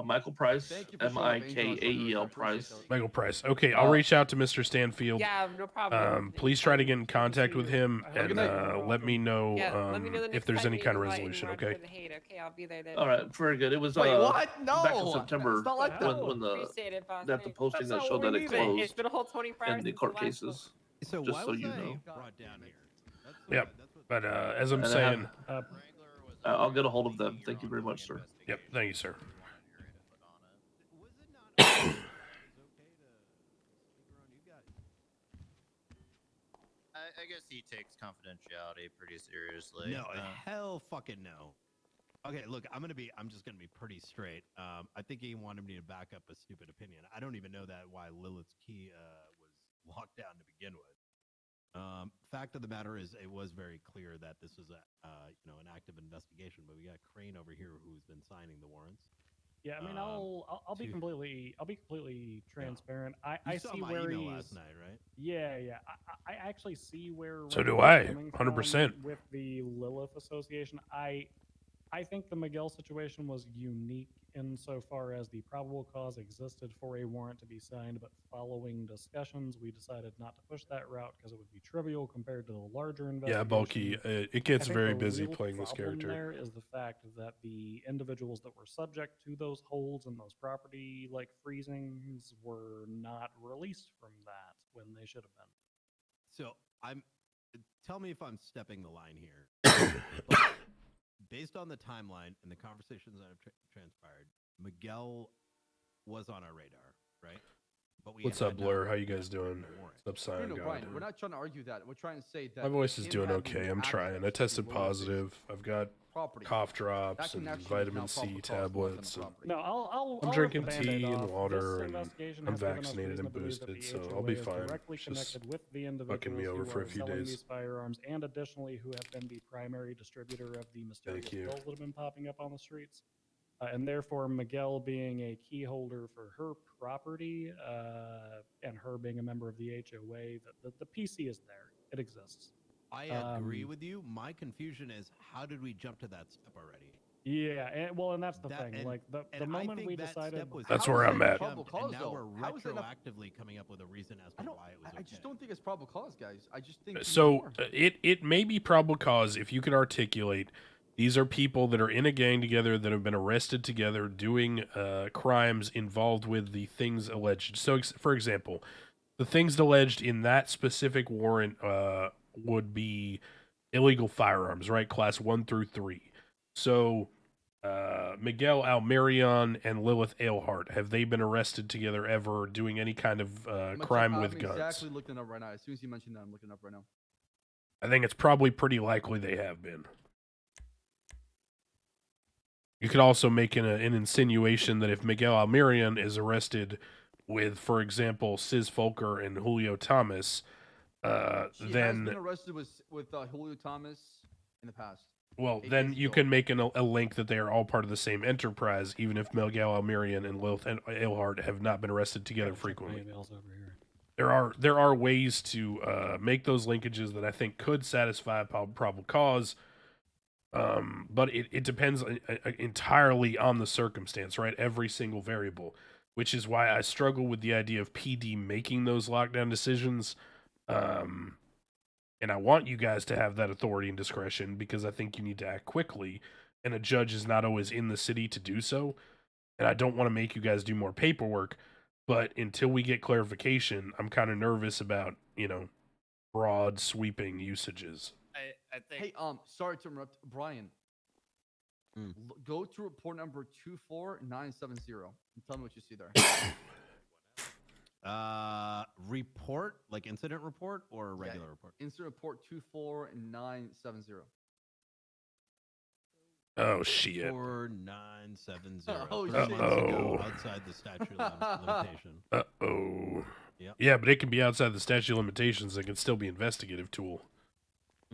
Michael Price. Thank you for showing up, Angel, on Mikael Twitter. I Price. appreciate Michael Price. Okay, I'll reach out to Mr. Stanfield. Yeah, no problem. Please try to get in contact with him Have a good and night. let me know Yeah, let me know the if next there's time any you kind of invite and resolution. run Okay. for the hate. Okay, I'll be there then. All right, very good. It was Wait, what? No, back in September it's not like that. when Appreciate it, boss. that the Thanks. posting that That's showed not that what it we need. It's closed been a whole 24 hours in the since court last book. cases. So Just why so was you I know. brought down here? That's Yep. that's what- But as I'm And I saying, I'll get a hold of them. Thank you very much, sir. yep, thank you, sir. I guess he takes confidentiality pretty seriously. No, hell fucking no. Okay, look, I'm just gonna be pretty straight. I think he wanted me to back up a stupid opinion. I don't even know that why Lilith's key was locked down to begin with. Fact of the matter is, it was very clear that this was an active investigation. But we got Crane over here who's been signing the warrants. yeah, I mean, I'll be to- completely transparent. I saw see my where email he's. last night, right? Yeah. I actually see where. So do Ryan's I, coming 100%. from with the Lilith Association. I think the Miguel situation was unique insofar as the probable cause existed for a warrant to be signed, but following discussions, we decided not to push that route because it would be trivial compared to the larger investigation. Yeah, bulky. It I gets think very the busy real playing this problem character. There is the fact that the individuals that were subject to those holds and those property like freezings were not released from that when they should have been. So tell me if I'm stepping the line here. But based on the timeline and the conversations that have transpired, Miguel was on our radar, right? But What's had up, not Blur? How you gotten guys the doing? warrant. What's up, No, Cyan no, God? Brian, we're not trying to argue that. We're trying to say that My voice is him doing having okay. I'm trying. I access tested to Lilith's positive. I've got property. cough That drops and connection is vitamin now C probable cause to lock on the tablets. And property. No, I'll I'm rip drinking the Band-Aid tea and off. water, This and investigation I'm has given us vaccinated reason and to believe that boosted, the so HOA I'll be is fine. directly It's just connected with the fucking individuals me over who for a are few selling days. these firearms, and additionally who have been the primary distributor of the mysterious you. pills that have been popping up on the streets. And therefore, Miguel being a key holder for her property and her being a member of the HOA, the PC is there. It exists. I agree with you. My confusion is, how did we jump to that step already? Yeah, and that's the That- thing. and- Like the And I moment think we that decided, step was That's How where is I'm that at. probable cause, and now though? we're How is that not- retroactively coming up with a reason as to I don't. why it was I just okay. don't think it's probable cause, guys. I just think. you need So more. it may be probable cause if you could articulate these are people that are in a gang together that have been arrested together doing crimes involved with the things alleged. So for example, the things alleged in that specific warrant would be illegal firearms, right? Class 1 through 3. So Miguel Almerion and Lilith Ailhart, have they been arrested together ever doing any kind of crime with guns? I'm exactly looking up right now. As soon as you mentioned that, I'm looking up right now. I think it's probably pretty likely they have been. You could also make an insinuation that if Miguel Almerion is arrested with, for example, Sis Volker and Julio Thomas, She has then been arrested with Julio Thomas in the past. well, 8 then days you ago. can make a link that they are all part of the same enterprise, even if Miguel Almirian and Lilith and Eilhart have not been arrested together Check my frequently. emails over here. There are ways to make those linkages that I think could satisfy probable cause, but it depends entirely on the circumstance, right? Every single variable, which is why I struggle with the idea of PD making those lockdown decisions. And I want you guys to have that authority and discretion because I think you need to act quickly, and a judge is not always in the city to do so. And I don't want to make you guys do more paperwork, but until we get clarification, I'm kind of nervous about, broad sweeping usages. I think. Hey, sorry to interrupt, Brian. Hmm. Go to report number 24970 and tell me what you see there. Report, like incident report or a regular report? Incident report 24970. Oh shit! 4970. Oh, 3 shit. months ago, Uh-oh. outside the statute of limitation. Uh-oh. Yep. Yeah, but it can be outside the statute of limitations. It can still be investigative tool.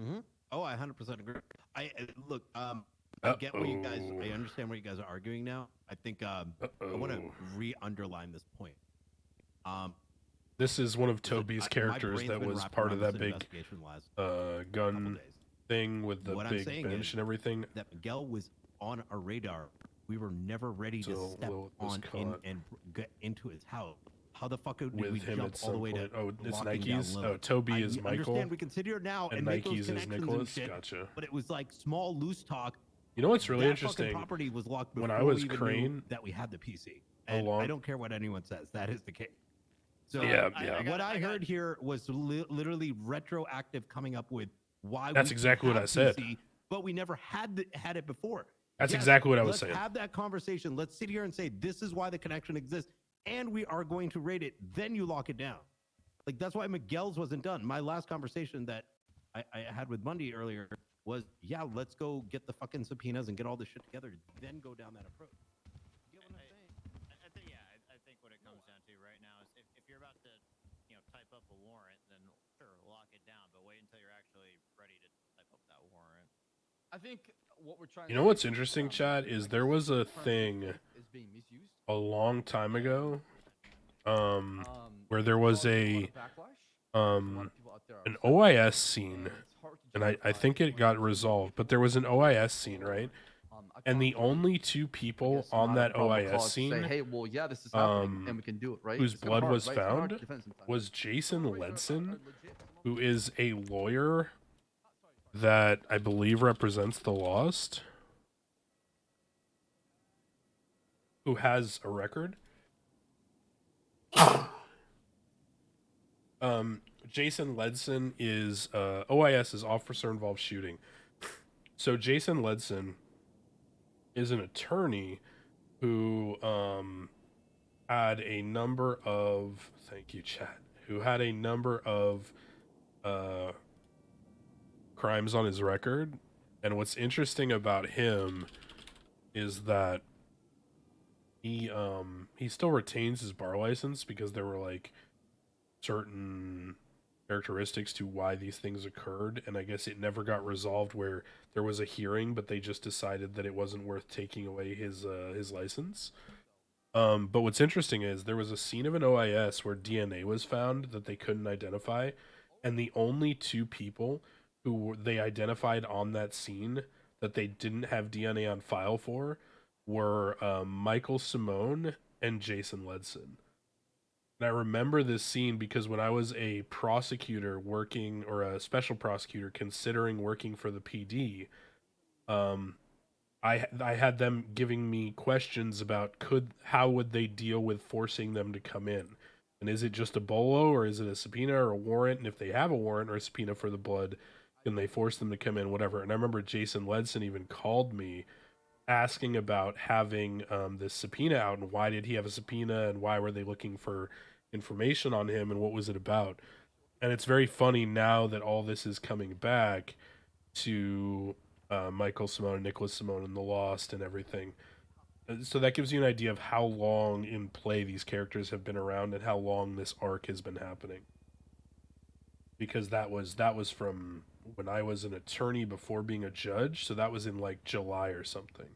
Mm-hmm. Oh, I 100% agree. Look. I get what you guys. I understand what you guys are arguing now. I think I want to re-underline this point. This is one of So Toby's my characters brain's that been was wrapping part of around that this big investigation the last couple gun days. thing with the What I'm big saying bench is and everything. That Miguel was on our radar. We were never ready to So step Lilith was on in caught and get into his house. How the fuck did With we him jump at all the some way point. to Oh, it's locking down Nikes? Oh, Lilith? Toby I is Michael. understand we can sit here now And make those Nikes is connections and Nicholas. shit, Gotcha. but it was like small loose talk. You know what's really That interesting? fucking property was locked When before I was we even Crane, knew that we had the PC. how And long- I don't care what anyone says. That is the case. So Yeah, I yeah. got- what I I got- heard here was literally retroactive coming up with why That's we exactly what have I said. PC, but we never had it before. That's Yes, exactly what I was let's saying. have that conversation. Let's sit here and say this is why the connection exists, and we are going to rate it. Then you lock it down. Like that's why Miguel's wasn't done. My last conversation that I had with Bundy earlier was, yeah, let's go get the fucking subpoenas and get all this shit together, then go down that approach. You get what I'm saying? I think what it comes down to right now is if you're about to, type up a warrant, then sure, lock it down, but wait until you're actually ready to type up that warrant. I think what we're trying. You know what's interesting, Chad, is there was a thing is being misused. a long time ago, where there was an OIS scene, and I think it got resolved, but there was an OIS scene, right? And the only two people on that OIS scene hey, well, yeah, this is happening, and we can do it, right? whose It's kinda blood hard, was right? It's kinda hard to found defend sometimes. was Jason Ledson, who is a lawyer that I believe represents the Lost, who has a record. Jason Ledson is OIS is officer involved shooting. So Jason Ledson is an attorney who had a number of crimes on his record. And what's interesting about him is that he still retains his bar license because there were like certain characteristics to why these things occurred, and I guess it never got resolved where there was a hearing, but they just decided that it wasn't worth taking away his license. But what's interesting is there was a scene of an OIS where DNA was found that they couldn't identify, and the only two people who they identified on that scene that they didn't have DNA on file for were Michael Simone and Jason Ledson. And I remember this scene because when I was a prosecutor working, or a special prosecutor considering working for the PD, I had them giving me questions about how would they deal with forcing them to come in, and is it just a bolo or is it a subpoena or a warrant? And if they have a warrant or a subpoena for the blood, can they force them to come in? Whatever. And I remember Jason Ledson even called me asking about having this subpoena out, and why did he have a subpoena, and why were they looking for information on him, and what was it about? And it's very funny now that all this is coming back to Michael Simone and Nicholas Simone and the Lost and everything. So that gives you an idea of how long in play these characters have been around and how long this arc has been happening. Because that was from when I was an attorney before being a judge, so that was in like July or something.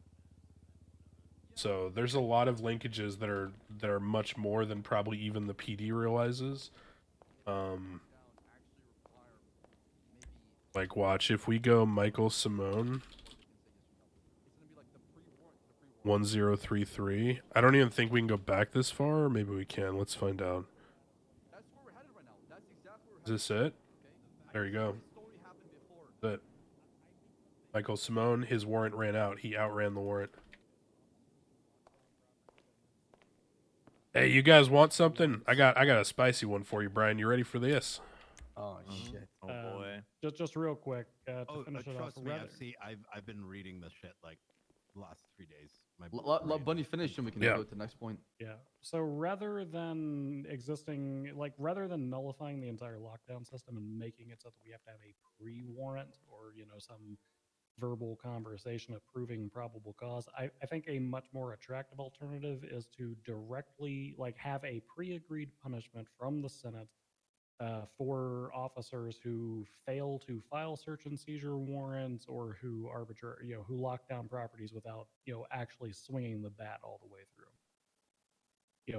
So there's a lot of linkages that are much more than probably even the PD realizes. Like watch, if we go Michael Simone 1033, I don't even think we can go back this far, or maybe we can. Let's find out. Is this it? There you go. That Michael Simone, his warrant ran out. He outran the warrant. Hey, you guys want something? I got a spicy one for you, Brian. You ready for this? Oh shit. Oh boy. Just real quick to Oh, finish it off. trust me, rather- I've been reading this shit like the last 3 days. My Let brain Bunny is finish and we can Yeah. go to the next point. Yeah. So rather than nullifying the entire lockdown system and making it so that we have to have a pre-warrant or some verbal conversation approving probable cause, I think a much more attractive alternative is to directly have a pre-agreed punishment from the Senate for officers who fail to file search and seizure warrants or who who lock down properties without actually swinging the bat all the way through.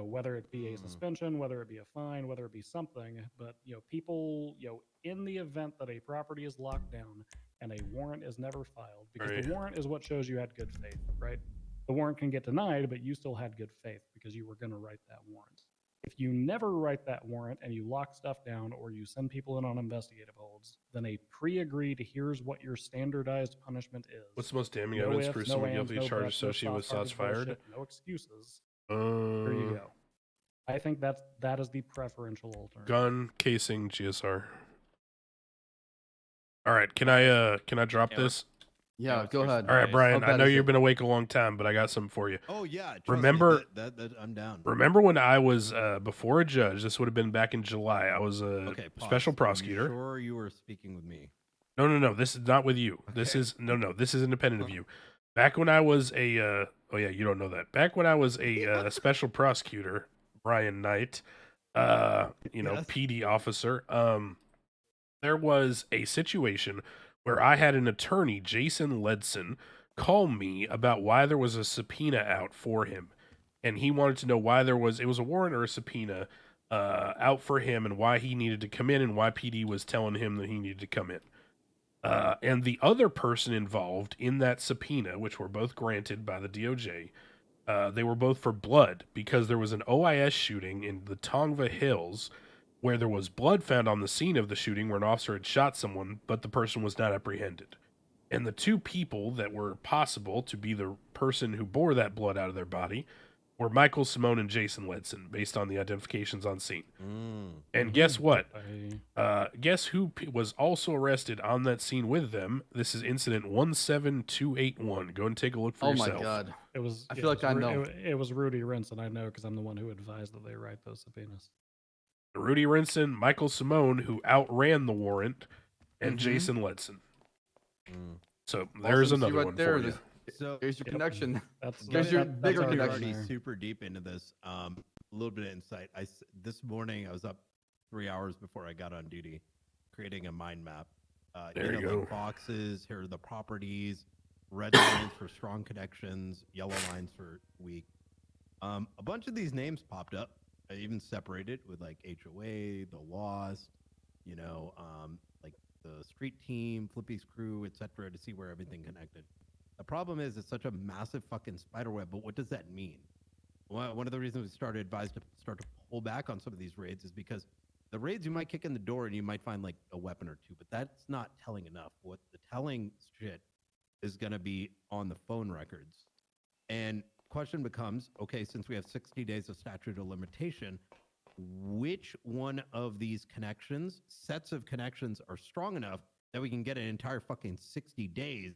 Whether it be a suspension, whether it be a fine, whether it be something, but people in the event that a property is locked down and a warrant is never filed, because Right. the warrant is what shows you had good faith, right? The warrant can get denied, but you still had good faith because you were going to write that warrant. If you never write that warrant and you lock stuff down or you send people in on investigative holds, then a pre-agreed here's what your standardized punishment is. What's the most damning No evidence ifs, for no someone ands, guilty of no charge buts, no associated with shots soft-hearted fired? bullshit, no excuses. There you go. I think that is the preferential alternative. Gun casing GSR. All right, can I drop Yeah, this? Yeah, go ahead. All right, Brian. How I bad know is you've it? been awake a long time, but I got something for you. Oh yeah, trust Remember- me, that I'm down. Remember when I was before a judge? This would have been back in July. I was a Okay, pause. special Are you prosecutor. sure you were speaking with me? No. This is not with you. This Okay. is no. This is independent of you. Back when I was a oh yeah, you don't know that. Back when I was a special prosecutor, Brian Knight, Yes. PD officer. There was a situation where I had an attorney, Jason Ledson, call me about why there was a subpoena out for him, and he wanted to know why it was a warrant or a subpoena out for him, and why he needed to come in, and why PD was telling him that he needed to come in. And the other person involved in that subpoena, which were both granted by the DOJ, they were both for blood because there was an OIS shooting in the Tongva Hills where there was blood found on the scene of the shooting where an officer had shot someone, but the person was not apprehended. And the two people that were possible to be the person who bore that blood out of their body were Michael Simone and Jason Ledson, based on the identifications on scene. And guess what? Guess who was also arrested on that scene with them? This is incident 17281. Go and take a look for Oh yourself. my god. It was. I feel like I know. It was Rudy Rinson. I know because I'm the one who advised that they write those subpoenas. Rudy Rinson, Michael Simone, who outran the warrant, and Jason Ledson. So there's Awesome. See another right one there, for you. So Here's your connection. That's There's your that's bigger our connection. already partner. super deep into this. A little bit of insight. This morning I was up 3 hours before I got on duty, creating a mind map. There you go. Like boxes. Here are the properties. Red lines for strong connections. Yellow lines for weak. A bunch of these names popped up. I even separated with like HOA, the WASP, like the street team, Flippy's crew, etc., to see where everything connected. The problem is it's such a massive fucking spider web, but what does that mean? One of the reasons we started to pull back on some of these raids is because the raids you might kick in the door and you might find like a weapon or two, but that's not telling enough. What the telling shit is going to be on the phone records. And question becomes, okay, since we have 60 days of statute of limitation, which one of these sets of connections are strong enough that we can get an entire fucking 60 days,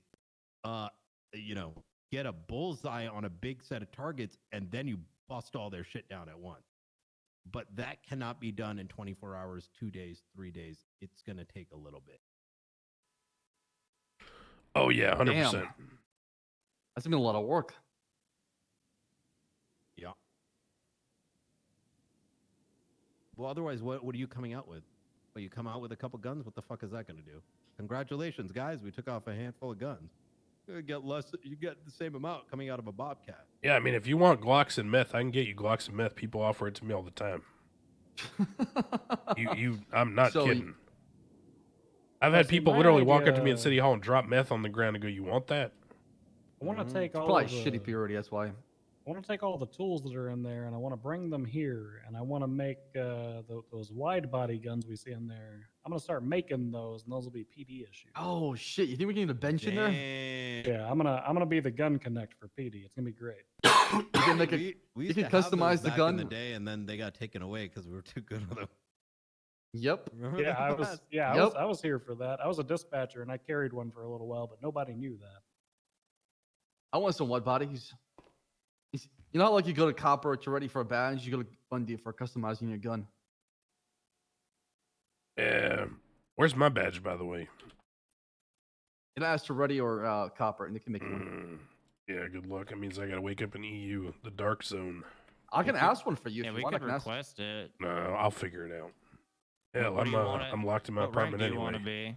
get a bullseye on a big set of targets, and then you bust all their shit down at once. But that cannot be done in 24 hours, 2 days, 3 days. It's going to take a little bit. Oh yeah, 100%. Damn. That's been a lot of work. Well, otherwise, what are you coming out with? Well, you come out with a couple guns. What the fuck is that going to do? Congratulations, guys. We took off a handful of guns. You get less. You get the same amount coming out of a Bobcat. Yeah, I mean, if you want Glocks and meth, I can get you Glocks and meth. People offer it to me all the time. I'm not kidding. I've had see, people my literally walk up to me in idea- City Hall and drop meth on the ground and go, "You want that?" I want to take It's all probably of the, shitty purity. That's why. I want to take all the tools that are in there and I want to bring them here and I want to make those wide body guns we see in there. I'm gonna start making those and those will be PD issues. Oh shit! You think we can get a bench in there? Damn. Yeah, I'm gonna be the gun connect for PD. It's gonna be great. You can make We you used can to have those customize the back gun. in the day, and then they got taken away because we were too good with them. Yep. Remember Yeah, I was. that? Yeah, Yep. I was here for that. I was a dispatcher and I carried one for a little while, but nobody knew that. I want some wide bodies. You know how like you go to Copper to ready for a badge, you go to Bundy for customizing your gun. Yeah. Where's my badge, by the way? It asks to ready or Copper, and they can make you one. Yeah, good luck. That means I gotta wake up in EU, the dark zone. I can ask one for you. Yeah, if we you want. I could can ask. request it. No, I'll figure it out. Hell, What do you want I'm locked in my What rank apartment do you anyway. want to be?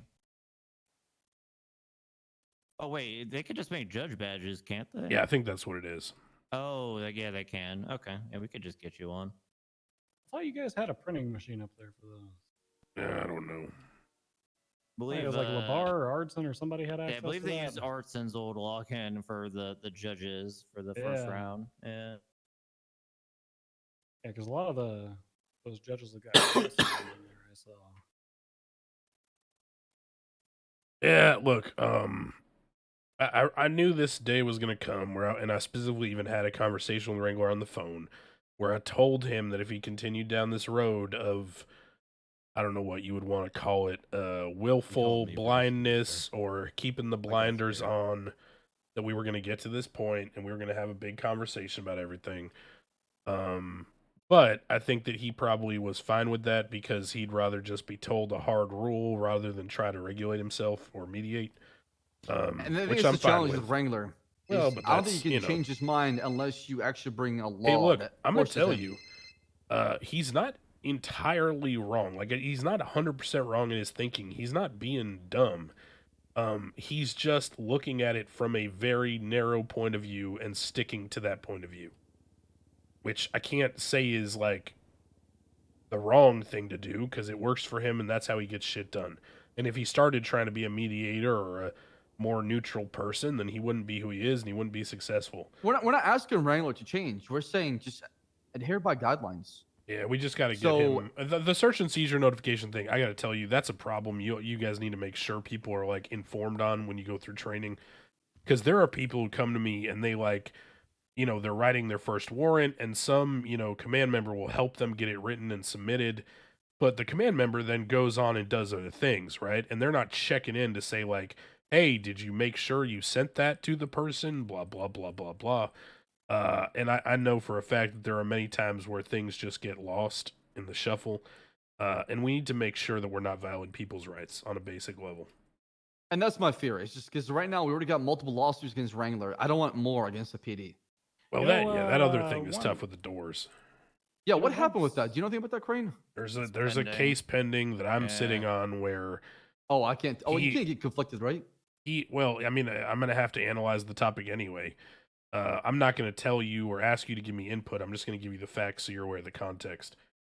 Oh wait, they could just make judge badges, can't they? Yeah, I think that's what it is. Oh, yeah, they can. Okay, yeah, we could just get you one. I thought you guys had a printing machine up there for those. Yeah, I don't know. I think it was like Labar or Artson or somebody had access Yeah, I believe to they that. used Artson's old login for the judges for the first Yeah. round. Yeah. Yeah, because a lot of those judges have got access to them in there, I saw. Yeah, look, I knew this day was gonna come and I specifically even had a conversation with Wrangler on the phone where I told him that if he continued down this road of, I don't know what you would want to call it, willful me first, blindness or keeping the got blinders scared. on, that we were gonna get to this point and we were gonna have a big conversation about everything. But I think that he probably was fine with that because he'd rather just be told a hard rule rather than try to regulate himself or mediate. And I think Which it's I'm the fine challenge with. with Wrangler. Well, is but I don't that's, think you you can know. change his mind unless you actually bring a law. Hey, look, that I'm gonna forces tell him. you, he's not entirely wrong. Like he's not 100% wrong in his thinking. He's not being dumb. He's just looking at it from a very narrow point of view and sticking to that point of view, which I can't say is like the wrong thing to do because it works for him and that's how he gets shit done. And if he started trying to be a mediator or a more neutral person, then he wouldn't be who he is and he wouldn't be successful. We're not asking Wrangler to change. We're saying just adhere by guidelines. Yeah, we just got to get So- him. The search and seizure notification thing, I got to tell you, that's a problem. You guys need to make sure people are like informed on when you go through training. Because there are people who come to me and they like, you know, they're writing their first warrant and some, you know, command member will help them get it written and submitted. But the command member then goes on and does other things, right? And they're not checking in to say like, hey, did you make sure you sent that to the person? Blah, blah, blah, blah, blah. And I know for a fact that there are many times where things just get lost in the shuffle. And we need to make sure that we're not violating people's rights on a basic level. And that's my fear. It's just because right now we already got multiple lawsuits against Wrangler. I don't want more against the PD. Well, You that know, that other thing is one- tough with the doors. Yeah, You what know, happened with that? Do you know anything about that, Crane? There's It's a pending. case pending that I'm Yeah. sitting on where Oh, I can't. Oh, you He- can't get conflicted, right? well, I mean, I'm going to have to analyze the topic anyway. I'm not going to tell you or ask you to give me input. I'm just going to give you the facts so you're aware of the context.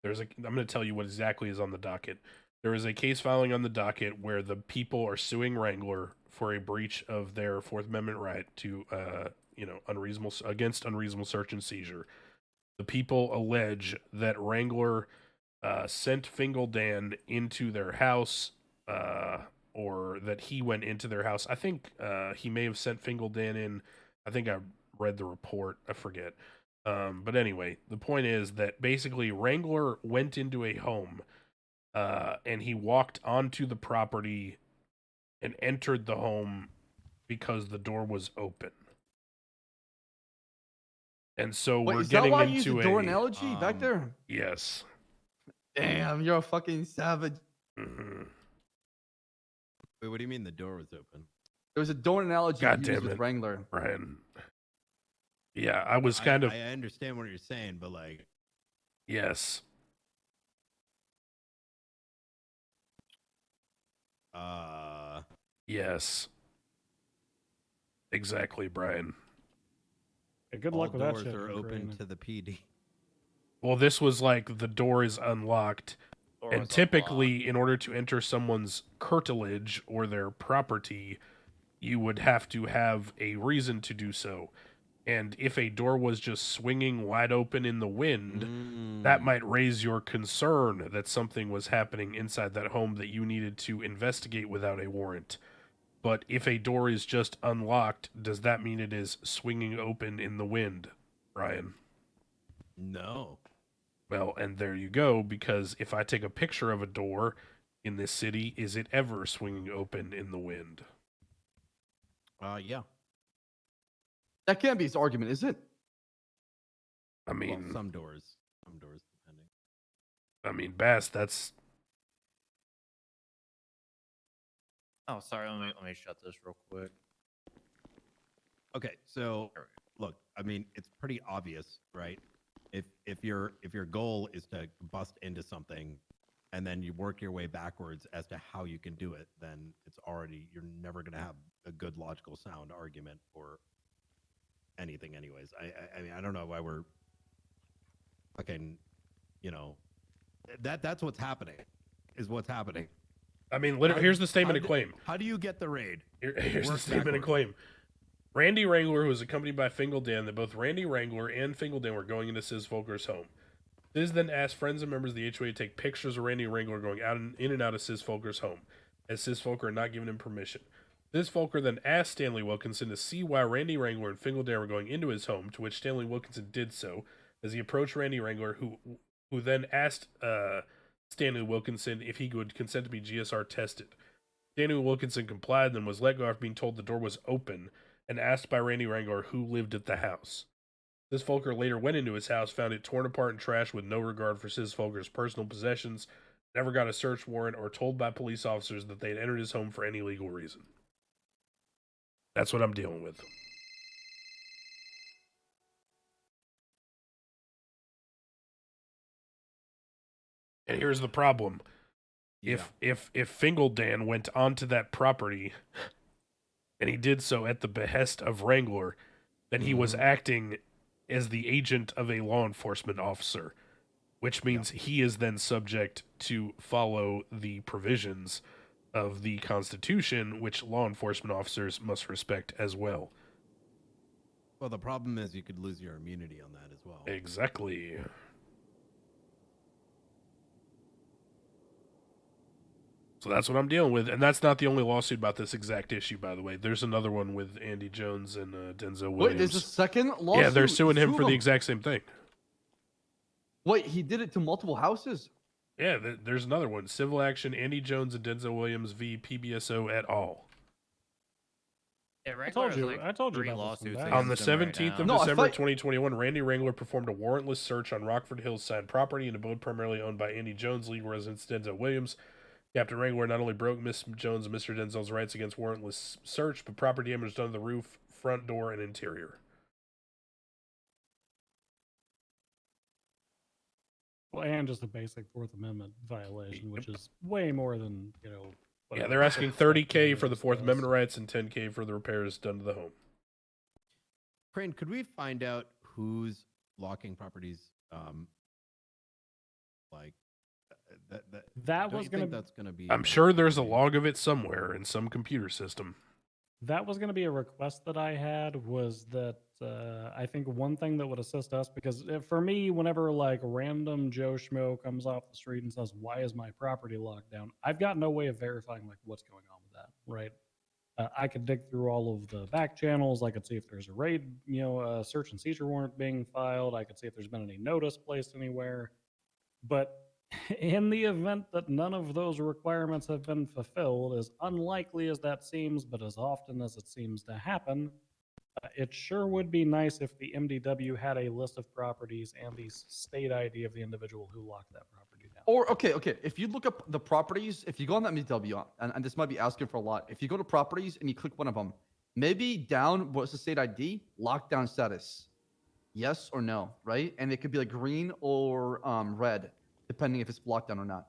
I'm going to tell you what exactly is on the docket. There is a case filing on the docket where the people are suing Wrangler for a breach of their Fourth Amendment right to, against unreasonable search and seizure. The people allege that Wrangler sent Fingaldan into their house, or that he went into their house. I think he may have sent Fingaldan in. I think I read the report. I forget. But anyway, the point is that basically Wrangler went into a home and he walked onto the property and entered the home because the door was open. And so Wait, we're is that getting why you used into the door a analogy back there? yes. Damn, you're a fucking savage. Mhm. Wait, what do you mean the door was open? There was a door analogy God used damn with it. Wrangler. Ryan. Yeah, I was kind of I understand what you're saying, but like, yes. Yes. Exactly, Brian. Yeah, good All luck with that doors shit. are open Crane. to the PD. Well, this was like the door is unlocked. Door And was typically, in order to enter someone's curtilage or their property, you would have to have a reason to do so. And if a door was just swinging wide open in the wind, that might raise your concern that something was happening inside that home that you needed to investigate without a warrant. But if a door is just unlocked, does that mean it is swinging open in the wind, Ryan? No. Well, and there you go, because if I take a picture of a door in this city, is it ever swinging open in the wind? Yeah. That can't be his argument, is it? I Well, mean, some doors, depending. Bass, that's... Oh, sorry. Let me shut this real quick. Okay, so look, I mean, it's pretty obvious, right? If your goal is to bust into something, and then you work your way backwards as to how you can do it, then you're never gonna have a good logical sound argument for anything, anyways. I mean, I don't know why we're fucking, that's what's happening, is what's happening. I mean, literally, here's the statement of claim. How do you get the raid? Here's the Work statement of backwards. claim. Randy Wrangler, who was accompanied by Fingaldan, that both Randy Wrangler and Fingaldan were going into Sis Volker's home. Sis then asked friends and members of the HOA to take pictures of Randy Wrangler going in and out of Sis Volker's home, as Sis Volker had not given him permission. Sis Volker then asked Stanley Wilkinson to see why Randy Wrangler and Fingaldan were going into his home, to which Stanley Wilkinson did so, as he approached Randy Wrangler, who then asked Stanley Wilkinson if he would consent to be GSR tested. Stanley Wilkinson complied, then was let go after being told the door was open, and asked by Randy Wrangler who lived at the house. Sis Volker later went into his house, found it torn apart and trashed with no regard for Sis Volker's personal possessions, never got a search warrant, or told by police officers that they had entered his home for any legal reason. That's what I'm dealing with. And here's the problem. Yeah. If Fingaldan went onto that property, and he did so at the behest of Wrangler, then he was acting as the agent of a law enforcement officer, which means he is then subject to follow the provisions of the Constitution, which law enforcement officers must respect as well. Well, the problem is you could lose your immunity on that as well. Exactly. So that's what I'm dealing with, and that's not the only lawsuit about this exact issue, by the way. There's another one with Andy Jones and Denzel Williams. Wait, there's a second lawsuit? Yeah, they're suing him Two for of the them. exact same thing. Wait, he did it to multiple houses? Yeah, there's another one. Civil action, Andy Jones and Denzel Williams v. PBSO et al. Yeah, I told you about this one, lawsuits Baz. On the against him right 17th now. of No, I December thought- 2021, Randy Wrangler performed a warrantless search on Rockford Hills side property, an abode primarily owned by Andy Jones, legal residence Denzel Williams. Captain Wrangler not only broke Miss Jones and Mr. Denzel's rights against warrantless search, but property damage was done to the roof, front door, and interior. Well, and just a basic Fourth Amendment violation, which is way more than, Yeah, whatever they're asking $30K for the this Fourth does. Amendment rights and $10K for the repairs done to the home. Crane, could we find out who's locking properties? Like That don't was you gonna think that's gonna be? I'm sure there's a log of it somewhere in some computer system. That was going to be a request that I had, was that I think one thing that would assist us, because for me, whenever like random Joe Schmo comes off the street and says, "Why is my property locked down?" I've got no way of verifying like what's going on with that, right? I could dig through all of the back channels. I could see if there's a raid, a search and seizure warrant being filed. I could see if there's been any notice placed anywhere. But in the event that none of those requirements have been fulfilled, as unlikely as that seems, but as often as it seems to happen, it sure would be nice if the MDW had a list of properties and the state ID of the individual who locked that property down. Or, okay. If you look up the properties, if you go on that MDW, and this might be asking for a lot, if you go to properties and you click one of them, maybe down what's the state ID, lockdown status, yes or no, right? And it could be like green or red, depending if it's locked down or not.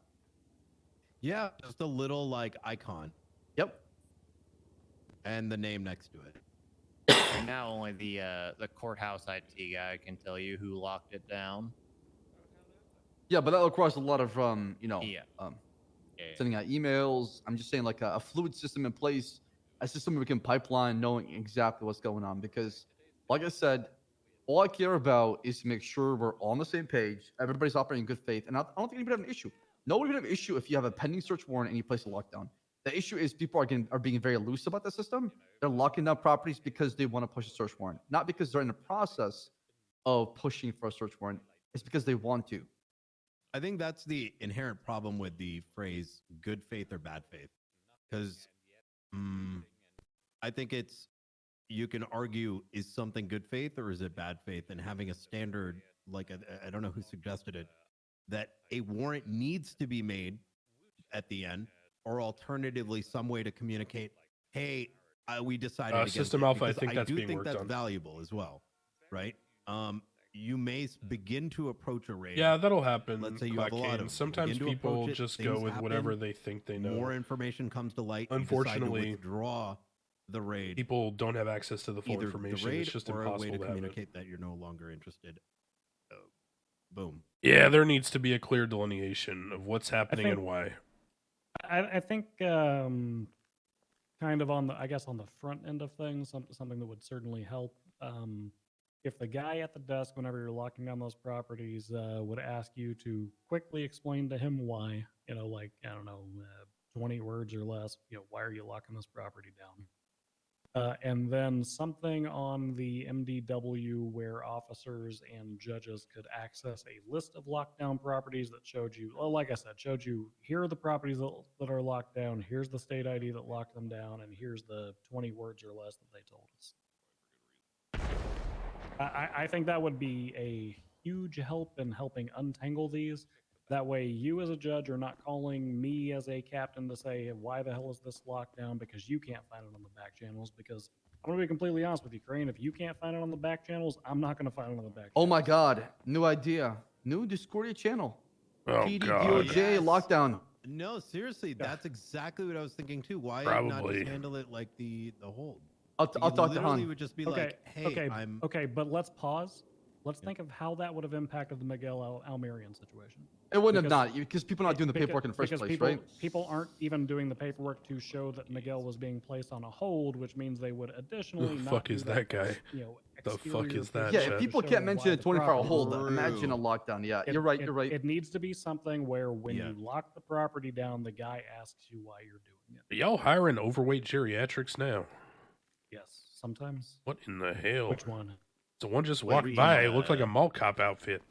Yeah, just a little like icon. Yep. and the name next to it. Right now, only the courthouse IT guy can tell you who locked it down. Yeah, but that requires a lot of Yeah. sending out emails. I'm just saying, like a fluid system in place, a system we can pipeline, knowing exactly what's going on. Because, like I said, all I care about is to make sure we're all on the same page. Everybody's operating in good faith, and I don't think anybody have an issue. Nobody would have an issue if you have a pending search warrant and you place a lockdown. The issue is people are being very loose about the system. They're locking down properties because they want to push a search warrant, not because they're in the process of pushing for a search warrant. It's because they want to. I think that's the inherent problem with the phrase good faith or bad faith. Because I think you can argue, is something good faith or is it bad faith? And having a standard, like I don't know who suggested it, that a warrant needs to be made at the end, or alternatively some way to communicate, hey, we decided against System it. Alpha, I Because think that's do being think worked that's on. valuable as well, right? You may begin to approach a raid. Yeah, that'll happen. Let's say you have a lot of them. Sometimes Begin to people approach it, just go things with whatever happen, they think they know. more information comes to light. You decide to Unfortunately, withdraw the raid. People don't have access to the full Either information. the raid It's just or a way impossible to to have it. communicate that you're no longer interested. Boom. Yeah, there needs to be a clear delineation of what's happening and why. I think kind of on the front end of things, something that would certainly help. If the guy at the desk, whenever you're locking down those properties, would ask you to quickly explain to him why, 20 words or less, why are you locking this property down? And then something on the MDW where officers and judges could access a list of lockdown properties that showed you, well, like I said, showed you, here are the properties that are locked down, here's the state ID that locked them down, and here's the 20 words or less that they told us. I think that would be a huge help in helping untangle these. That way, you as a judge are not calling me as a captain to say, why the hell is this locked down? Because you can't find it on the back channels. Because I'm going to be completely honest with you, Crane. If you can't find it on the back channels, I'm not going to find it on the back channels. Oh my God. New idea. New Discordia channel. Oh, PD, God. DOJ, Yes. lockdown. No, seriously, that's exactly what I was thinking too. Why not Probably. just handle it like the hold? I'll You talk to literally Han. would just be like, hey, I'm Okay, but let's pause. Let's think of how that would have impacted the Miguel Almerian situation. It wouldn't have not, because people are not doing the paperwork in the first because place, people, right? people aren't even doing the paperwork to show that Miguel was being placed on a hold, which means they would additionally Who the not fuck do is that that guy? for, The fuck exterior is that, Yeah, Chad? if people showing can't mention why a the 24-hour property- hold, imagine a lockdown. Yeah, you're right. You're right. It needs to be something where when Yeah. you lock the property down, the guy asks you why you're doing it. Are y'all hiring overweight geriatrics now? Yes, sometimes. What in the hell? Which one? The one just Wait, walked by. It looked like a mall cop outfit.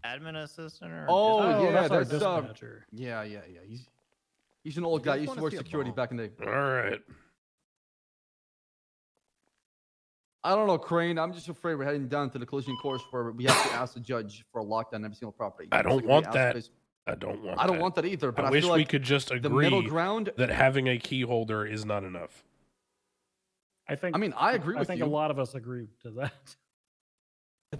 Admin assistant or Oh, Oh, yeah, that's our that's dispatcher. yeah. He's an old guy. guys He used to wanna work see a security mall? back in the day. All right. I don't know, Crane. I'm just afraid we're heading down to the collision course where we have to ask the judge for a lockdown every single property. I Just don't like we want ask that. place- I don't want. I don't that. want that either. But I I, wish feel we like could just the middle agree ground. that having a key holder is not enough. I think. I mean, I agree I with think you. a lot of us agree to that. I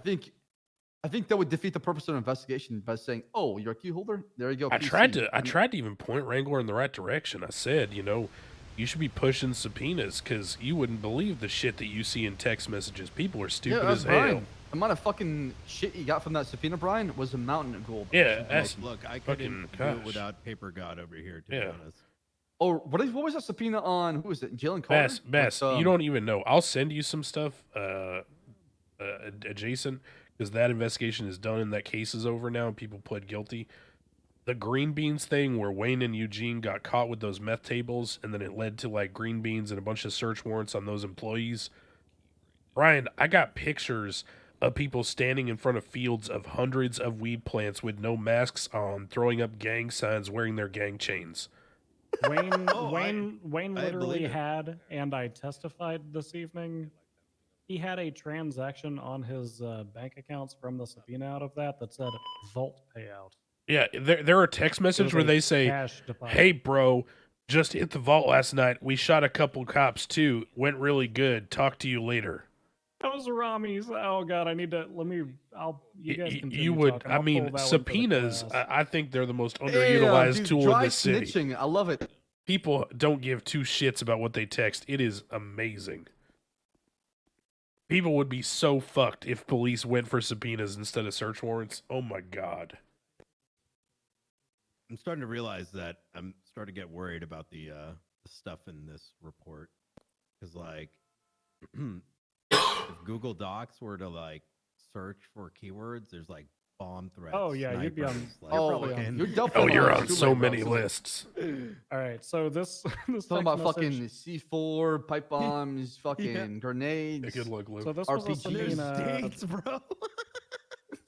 think that would defeat the purpose of an investigation by saying, "Oh, you're a key holder. There you go." I PC." tried to. I mean, tried to even point Wrangler in the right direction. I said, you should be pushing subpoenas because you wouldn't believe the shit that you see in text messages. People are stupid Yeah, as Brian. hell. The amount of fucking shit you got from that subpoena, Brian, was a mountain of gold. Yeah, that's look, I fucking couldn't do it gosh. without Paper God over here, to Yeah. be honest. Oh, what was that subpoena on? Who was it? Jalen Carter? Bass. With, You don't even know. I'll send you some stuff adjacent because that investigation is done and that case is over now and people pled guilty. The green beans thing where Wayne and Eugene got caught with those meth tables and then it led to like green beans and a bunch of search warrants on those employees. Brian, I got pictures of people standing in front of fields of hundreds of weed plants with no masks on, throwing up gang signs, wearing their gang chains. Wayne Oh, Wayne I literally believe it. had, and I testified this evening, he had a transaction on his bank accounts from the subpoena out of that said vault payout. Yeah, there are text It messages was where a they say, cash deposit. "Hey, bro, just hit the vault last night. We shot a couple cops too. Went really good. Talk to you later." That was Rami's. Oh god, I need to you guys continue You would. talking. I I'll pull mean, that one for the subpoenas. class. I think they're the most Damn, underutilized dude, tool in dry this city. snitching. I love it. People don't give two shits about what they text. It is amazing. People would be so fucked if police went for subpoenas instead of search warrants. Oh my god. I'm starting to realize that I'm starting to get worried about the stuff in this report. Because, like, if Google Docs were to, like, search for keywords, there's, like, bomb threats. Oh, yeah, you'd be on- snipers, like, Oh, probably on- fucking- you're Oh, definitely you're on on too so late, bro. many lists. All right, so this this Talking about text fucking message- C4, pipe bombs, fucking grenades. Good luck, Luke. So this was a RPGs. subpoena. States, bro.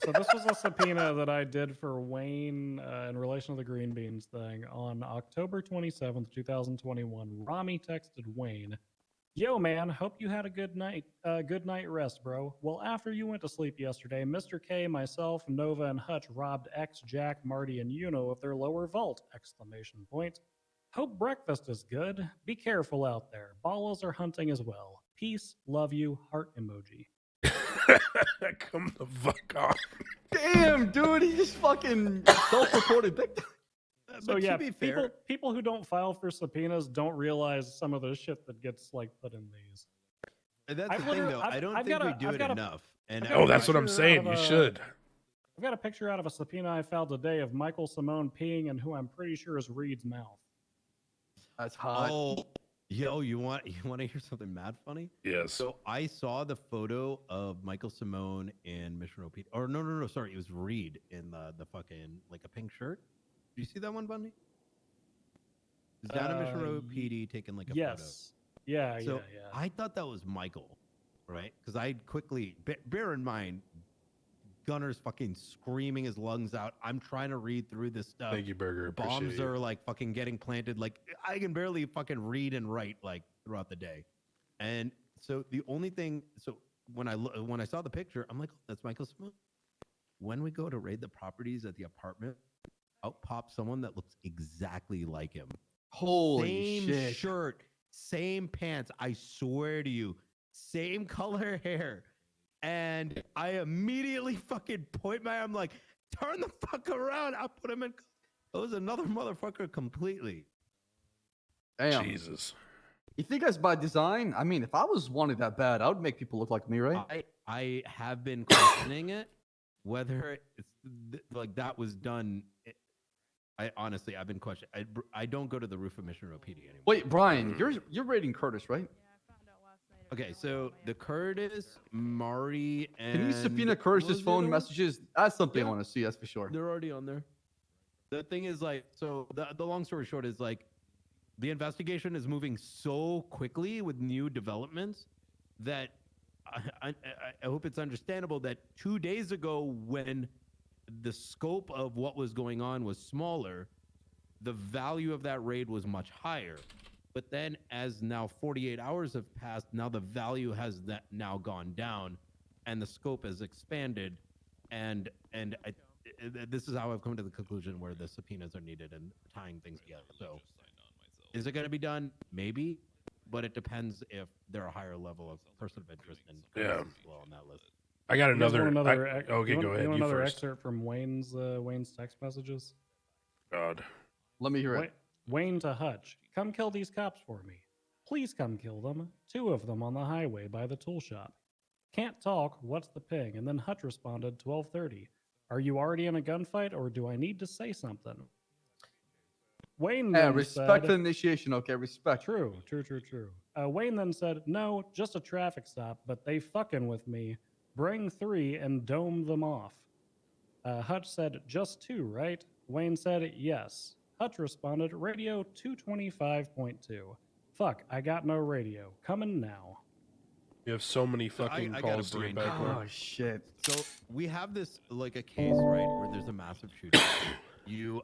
So this was a subpoena that I did for Wayne in relation to the green beans thing on October 27th, 2021. Rami texted Wayne, "Yo, man, hope you had a good night rest, bro. Well, after you went to sleep yesterday, Mr. K, myself, Nova, and Hutch robbed X, Jack, Marty, and Yuno of their lower vault! Exclamation point. Hope breakfast is good. Be careful out there. Ballas are hunting as well. Peace, love you, heart emoji." Come the fuck on. Damn, dude, he just fucking self-reported victim. So But yeah, to be fair, people who don't file for subpoenas don't realize some of the shit that gets like put in these. that's I've the thing, literally- though. I've- I don't I've think got we a- do I've it got a- enough. And I've got Oh, a that's what I'm picture saying. of You a- should. I've got a picture out of a subpoena I filed today of Michael Simone peeing in who I'm pretty sure is Reed's mouth. That's hot. Oh, yo, you want to hear something mad funny? Yes. So I saw the photo of Michael Simone in Mission OP. Or no, sorry, it was Reed in the fucking like a pink shirt. Do you see that one, Bundy? He's down in Mission Road PD taking like a photo. Yes. Yeah, So yeah. I thought that was Michael, right? Because I quickly bear in mind, Gunner's fucking screaming his lungs out. I'm trying to read through this stuff. Thank you, Burger. Appreciate Bombs you. are like fucking getting planted. Like I can barely fucking read and write like throughout the day. And so the only thing, so when I saw the picture, I'm like, oh, that's Michael Simone. When we go to raid the properties at the apartment, out pops someone that looks exactly like him. Holy Same shit. shirt, same pants. I swear to you, same color hair. And I immediately fucking point my arm like, turn the fuck around. I put him in. It was another motherfucker completely. Damn. Jesus. You think that's by design? I mean, if I was wanted that bad, I would make people look like me, right? I have been questioning it, whether it's like that was done. I honestly, I've been questioning. I don't go to the roof of Mission Road PD anymore. Wait, Brian, you're rating Curtis, right? Okay, so the Curtis, Mari, and Can you subpoena what Curtis's was the phone other one? messages? That's something I Yeah. want to see. That's for sure. They're already on there. The thing is, like, so the long story short is like, the investigation is moving so quickly with new developments that I hope it's understandable that 2 days ago, when the scope of what was going on was smaller, the value of that raid was much higher. But then, as now 48 hours have passed, now the value has now gone down, and the scope has expanded, and this is how I've come to the conclusion where the subpoenas are needed and tying things together. So, is it going to be done? Maybe, but it depends if they're a higher level of person of interest and Yeah. well on that list. I got You guys want another. you Okay, want, go ahead. You want You another first. excerpt from Wayne's text messages? God. Let me hear it. Wayne to Hutch, come kill these cops for me. Please come kill them. 2 of them on the highway by the tool shop. Can't talk. What's the ping? And then Hutch responded, 12:30. Are you already in a gunfight, or do I need to say something? Wayne Yeah, then respect said, the initiation. Okay, respect. True. Wayne then said, no, just a traffic stop, but they fucking with me. Bring 3 and dome them off. Hutch said, just 2, right? Wayne said, yes. Hutch responded, radio 225.2. Fuck, I got no radio. Coming now. You have so many So fucking I got a calls to brain get back tumor. on. Oh shit. So we have this like a case, right, where there's a massive shooting. You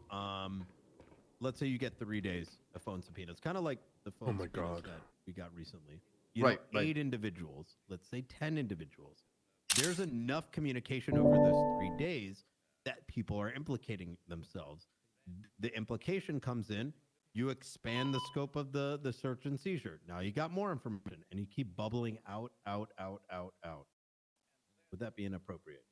let's say you get 3 days of phone subpoenas, kind of like the phone Oh my subpoenas God. that we got recently. You Right, know, right. 8 individuals, let's say 10 individuals. There's enough communication over those 3 days that people are implicating themselves. The implication comes in, you expand the scope of the search and seizure. Now you got more information, and you keep bubbling out. Would that be inappropriate?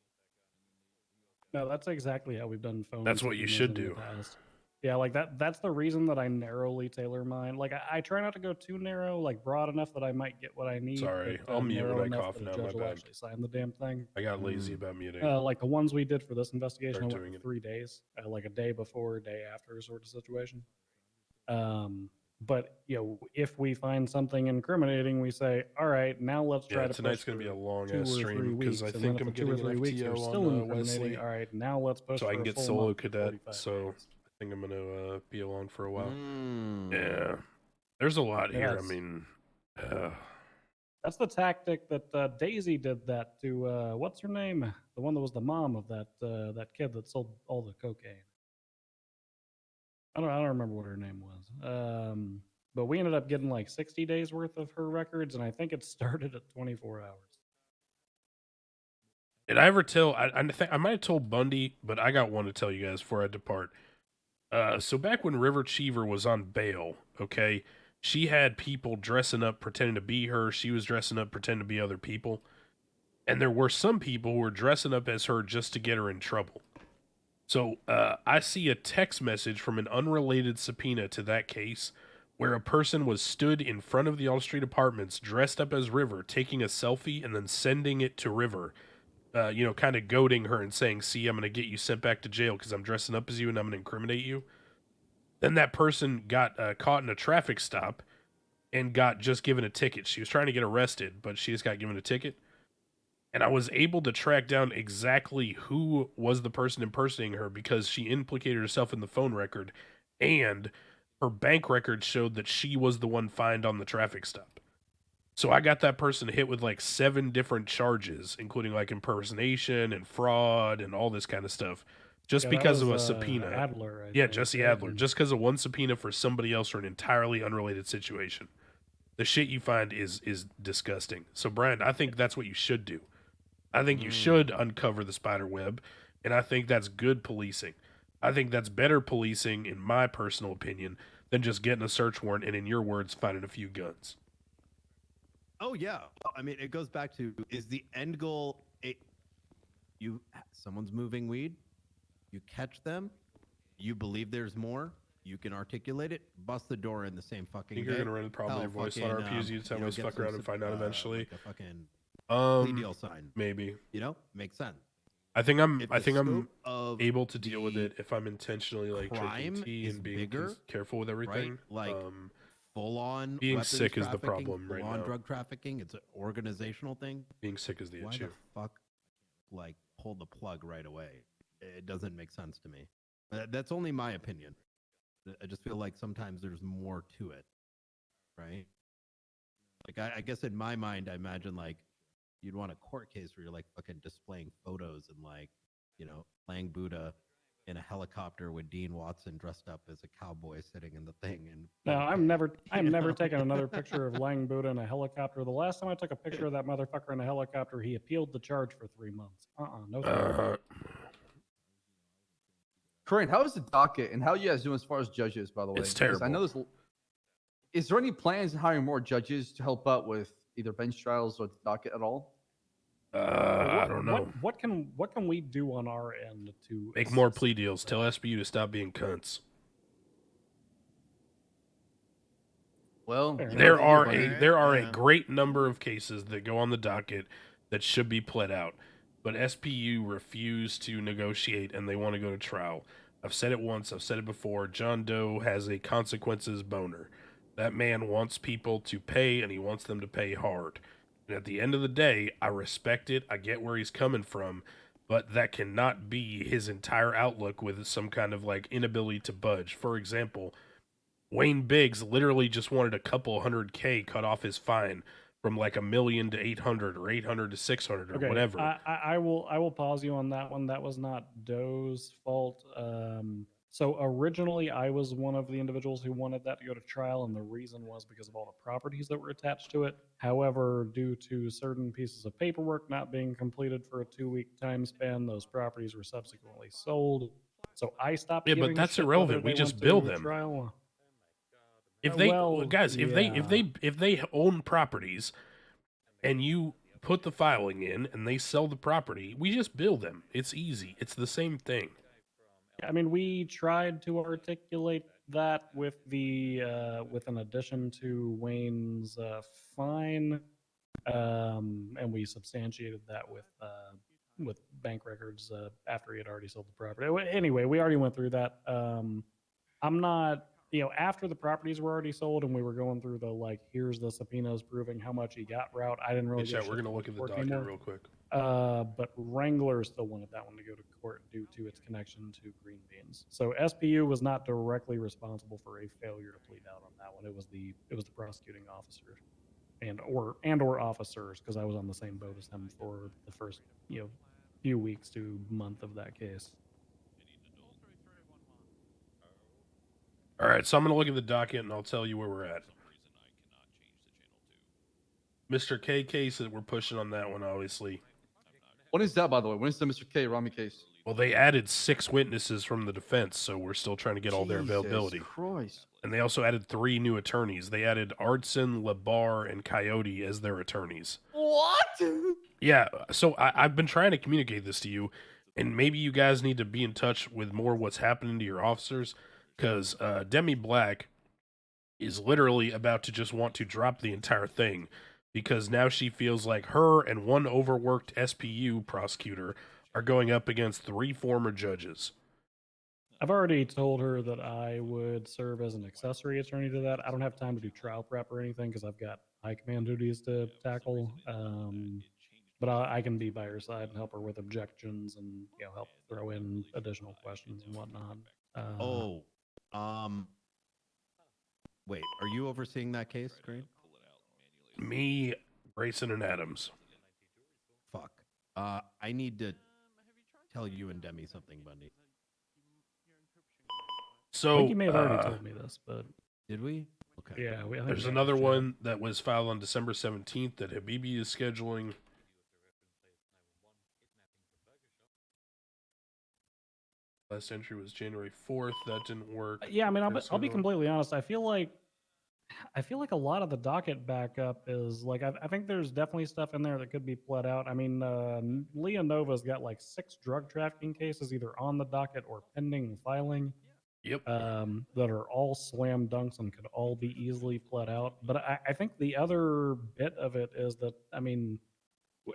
No, that's exactly how we've done phone That's what you subpoenas should in the do. past. Yeah, like that's the reason that I narrowly tailor mine. Like I try not to go too narrow, like broad enough that I might get what I need. Sorry, but, I'll mute when narrow I enough cough that now, a my judge will bad. actually sign the damn thing. I got lazy about muting. Like the ones we did for this investigation, Start I went doing for it. 3 days, like a day before, a day after sort of situation. But if we find something incriminating, we say, all right, now let's try to tonight's push gonna be a for long 2 ass or 3 stream weeks. because I And then think if I'm the 2 or getting 3 an weeks are FTO still on incriminating, Wesley, all right, now let's push so for I can a get full solo month, cadet. 45 So days. I think I'm gonna be alone for a while. Mm. Yeah, there's a lot Yeah, here. I that's- mean, That's the tactic that Daisy did that to what's her name? The one that was the mom of that kid that sold all the cocaine. I don't remember what her name was. But we ended up getting like 60 days worth of her records, and I think it started at 24 hours. did I ever tell? I think I might have told Bundy, but I got one to tell you guys before I depart. So back when River Cheever was on bail, okay, she had people dressing up pretending to be her. She was dressing up pretending to be other people. And there were some people who were dressing up as her just to get her in trouble. So I see a text message from an unrelated subpoena to that case where a person was stood in front of the All Street Apartments dressed up as River, taking a selfie and then sending it to River, kind of goading her and saying, see, I'm going to get you sent back to jail because I'm dressing up as you and I'm going to incriminate you. Then that person got caught in a traffic stop and got just given a ticket. She was trying to get arrested, but she just got given a ticket. And I was able to track down exactly who was the person impersonating her because she implicated herself in the phone record, and her bank record showed that she was the one fined on the traffic stop. So I got that person hit with like 7 different charges, including like impersonation and fraud and all this kind of stuff, just Yeah, that because of a was, subpoena. Adler, I Yeah, think, Jesse right? Adler, just because of one subpoena for somebody else or an entirely unrelated situation. The shit you find is disgusting. So Brian, I think that's what you should do. I think you should uncover the spider web, and I think that's good policing. I think that's better policing, in my personal opinion, than just getting a search warrant and, in your words, finding a few guns. Oh yeah, I mean, it goes back to, is the end goal someone's moving weed, you catch them, you believe there's more, you can articulate it, bust the door in the same fucking I think day. you're gonna run probably Hell, voice on fucking, RPs. You just have to get fuck some around and find out eventually. like a fucking plea deal signed. Maybe. Makes sense. I think I'm If the I'm scope of able to deal with the it if I'm intentionally like drinking crime tea is and being bigger, careful with everything. Like full on being weapons sick is the trafficking, problem right full on now. drug trafficking. It's an organizational thing. Being sick is the Why issue. the fuck, like, pull the plug right away? It doesn't make sense to me. That's only my opinion. I just feel like sometimes there's more to it, right? Like, I guess in my mind, I imagine like you'd want a court case where you're like fucking displaying photos and like, playing Buddha in a helicopter with Dean Watson dressed up as a cowboy sitting in the thing. And No, I'm never taking another picture of Lang Buddha in a helicopter. The last time I took a picture of that motherfucker in a helicopter, he appealed the charge for 3 months. No thank you. Corinne, how is the docket and how are you guys doing as far as judges, by the way? It's Because I know terrible. is there any plans in hiring more judges to help out with either bench trials or the docket at all? I don't know. What can we do on our end to Make more assist plea with deals. that? Tell SBU to stop being cunts. Well, Fair There are Right, a yeah. great number of cases that go on the docket that should be pled out, but SPU refuse to negotiate and they want to go to trial. I've said it once, I've said it before. John Doe has a consequences boner. That man wants people to pay and he wants them to pay hard. And at the end of the day, I respect it. I get where he's coming from, but that cannot be his entire outlook with some kind of like inability to budge. For example, Wayne Biggs literally just wanted a couple $100K cut off his fine from like $1 million to 800 or 800 to 600 or Okay, whatever. I will pause you on that one. That was not Doe's fault. So originally, I was one of the individuals who wanted that to go to trial, and the reason was because of all the properties that were attached to it. However, due to certain pieces of paperwork not being completed for a 2-week time span, those properties were subsequently sold. So I stopped. Yeah, but giving a that's shit irrelevant. whether We they just went bill to them. Trial. If they Well, guys, if yeah. they own properties and you put the filing in and they sell the property, we just bill them. It's easy. It's the same thing. I mean, we tried to articulate that with with an addition to Wayne's fine, and we substantiated that with bank records after he had already sold the property. Anyway, we already went through that. I'm not, after the properties were already sold and we were going through the like, here's the subpoenas proving how much he got route. I didn't really. Hey, chat, we're gonna look at the docket anymore. real quick. But Wrangler still wanted that one to go to court due to its connection to Green Beans. So SPU was not directly responsible for a failure to plead out on that one. It was the prosecuting officer and or officers, because I was on the same boat as him for the first few weeks to month of that case. All right, so I'm gonna look at the docket and I'll tell you where we're at. Mr. K case that we're pushing on that one, obviously. When is that, by the way? When is the Mr. K Rami case? Well, they added 6 witnesses from the defense, so we're still trying to get all their availability. Christ. And they also added 3 new attorneys. They added Artson, Labar, and Coyote as their attorneys. What? Yeah, so I've been trying to communicate this to you, and maybe you guys need to be in touch with more what's happening to your officers, because Demi Black is literally about to just want to drop the entire thing, because now she feels like her and one overworked SPU prosecutor are going up against 3 former judges. I've already told her that I would serve as an accessory attorney to that. I don't have time to do trial prep or anything because I've got high command duties to tackle. But I can be by her side and help her with objections and help throw in additional questions and whatnot. Wait, are you overseeing that case, Crane? Me, Grayson, and Adams. Fuck. I need to tell you and Demi something, Bundy. So I think you may have already told me this, but did we? Okay. Yeah, I think there's we another shared. one that was filed on December 17th that Habibi is scheduling. Last entry was January 4th. That didn't work. Yeah, I mean, I'll be Personal. completely honest. I feel like a lot of the docket backup is like I think there's definitely stuff in there that could be pled out. I mean, Leah Nova's got like 6 drug trafficking cases either on the docket or pending filing. Yep. That are all slam dunks and could all be easily pled out. But I think the other bit of it is that, I mean,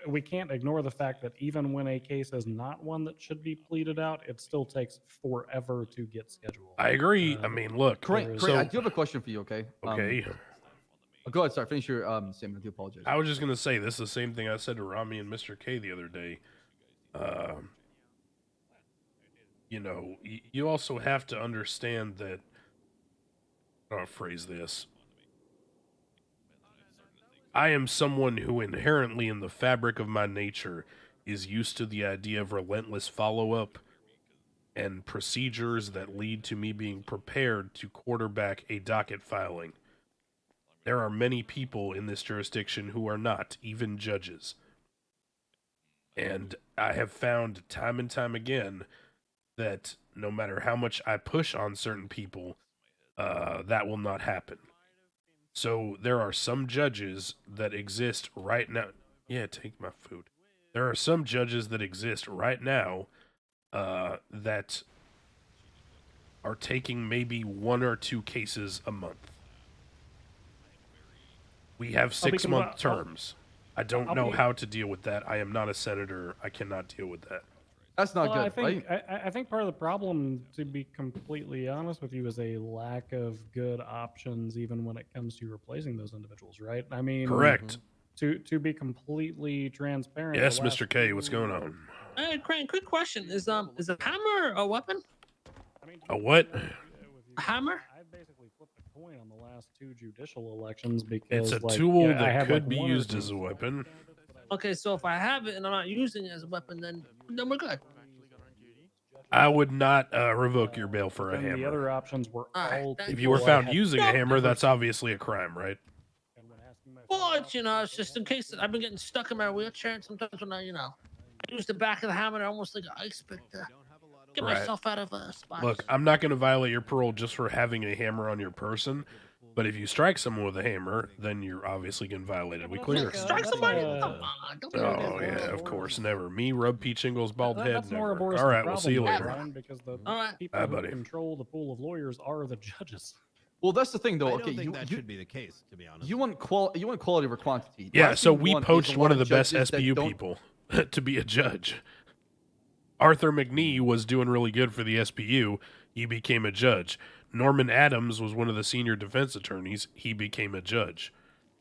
we can't ignore the fact that even when a case is not one that should be pleaded out, it still takes forever to get scheduled. I agree. I mean, look. Crane, So, I do have a question for you, okay? okay. Go ahead, sorry. Finish your statement. I do apologize. I was just going to say, this is the same thing I said to Rami and Mr. K the other day. You also have to understand that, I'll phrase this. I am someone who inherently in the fabric of my nature is used to the idea of relentless follow-up and procedures that lead to me being prepared to quarterback a docket filing. There are many people in this jurisdiction who are not, even judges. And I have found time and time again that no matter how much I push on certain people, that will not happen. So there are some judges that exist right now. Yeah, take my food. There are some judges that exist right now that are taking maybe 1 or 2 cases a month. We have 6-month terms. I don't know how to deal with that. I am not a senator. I cannot deal with that. That's not good, I think, right? I think part of the problem, to be completely honest with you, is a lack of good options, even when it comes to replacing those individuals, right? I mean, Correct. To be completely transparent. Yes, Mr. K, what's going on? Hey, Crane, quick question: is a hammer a weapon? A what? A hammer? I basically flipped a coin on the last 2 judicial elections because It's a like, tool I that have, could like, be 1 or used 2 as a weapon. Okay, so if I have it and I'm not using it as a weapon, then we're good. I would not revoke your bail for a Then the hammer. other options were all. If you were found using a hammer, that's obviously a crime, right? Well, it's just in case I've been getting stuck in my wheelchair, and sometimes when I use the back of the hammer, almost like an ice pick to get myself out of a spot. Look, I'm not going to violate your parole just for having a hammer on your person, But if you strike someone with a hammer, then you're obviously getting violated. We clear. Strike that's somebody. like, What the fuck? Don't be Oh like this. yeah, of course, never. Me rub Pete Shingle's bald head. That's more Never. or less All the right, we'll see you problem, though, later. Brian, because the All right. people Bye, who buddy. control the pool of lawyers are the judges. Well, that's the thing, though. I Okay, don't think you that should be the case, to be honest. you want quality over quantity. Yeah, Last so thing you we want is poached a one lot of the best judges that SBU don't- people to be a judge. Arthur McNee was doing really good for the SBU. He became a judge. Norman Adams was one of the senior defense attorneys. He became a judge.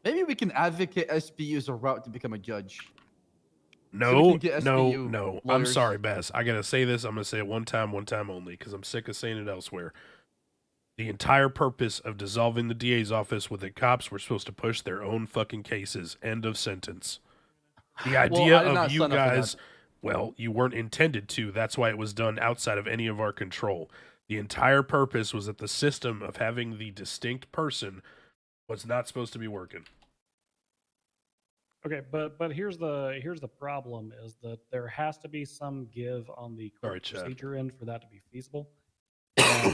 Maybe we can advocate SBU as a route to become a judge. No, can get no, SBU no. I'm lawyers. sorry, Bass. I gotta say this. I'm gonna say it one time only, because I'm sick of saying it elsewhere. The entire purpose of dissolving the DA's office was that cops were supposed to push their own fucking cases. End of sentence. The Well, idea I did of not you sign up for that. guys, well, you weren't intended to. That's why it was done outside of any of our control. The entire purpose was that the system of having the distinct person was not supposed to be working. Okay, but here's the problem is that there has to be some give on the Sorry, court Chad. procedure end for that to be feasible.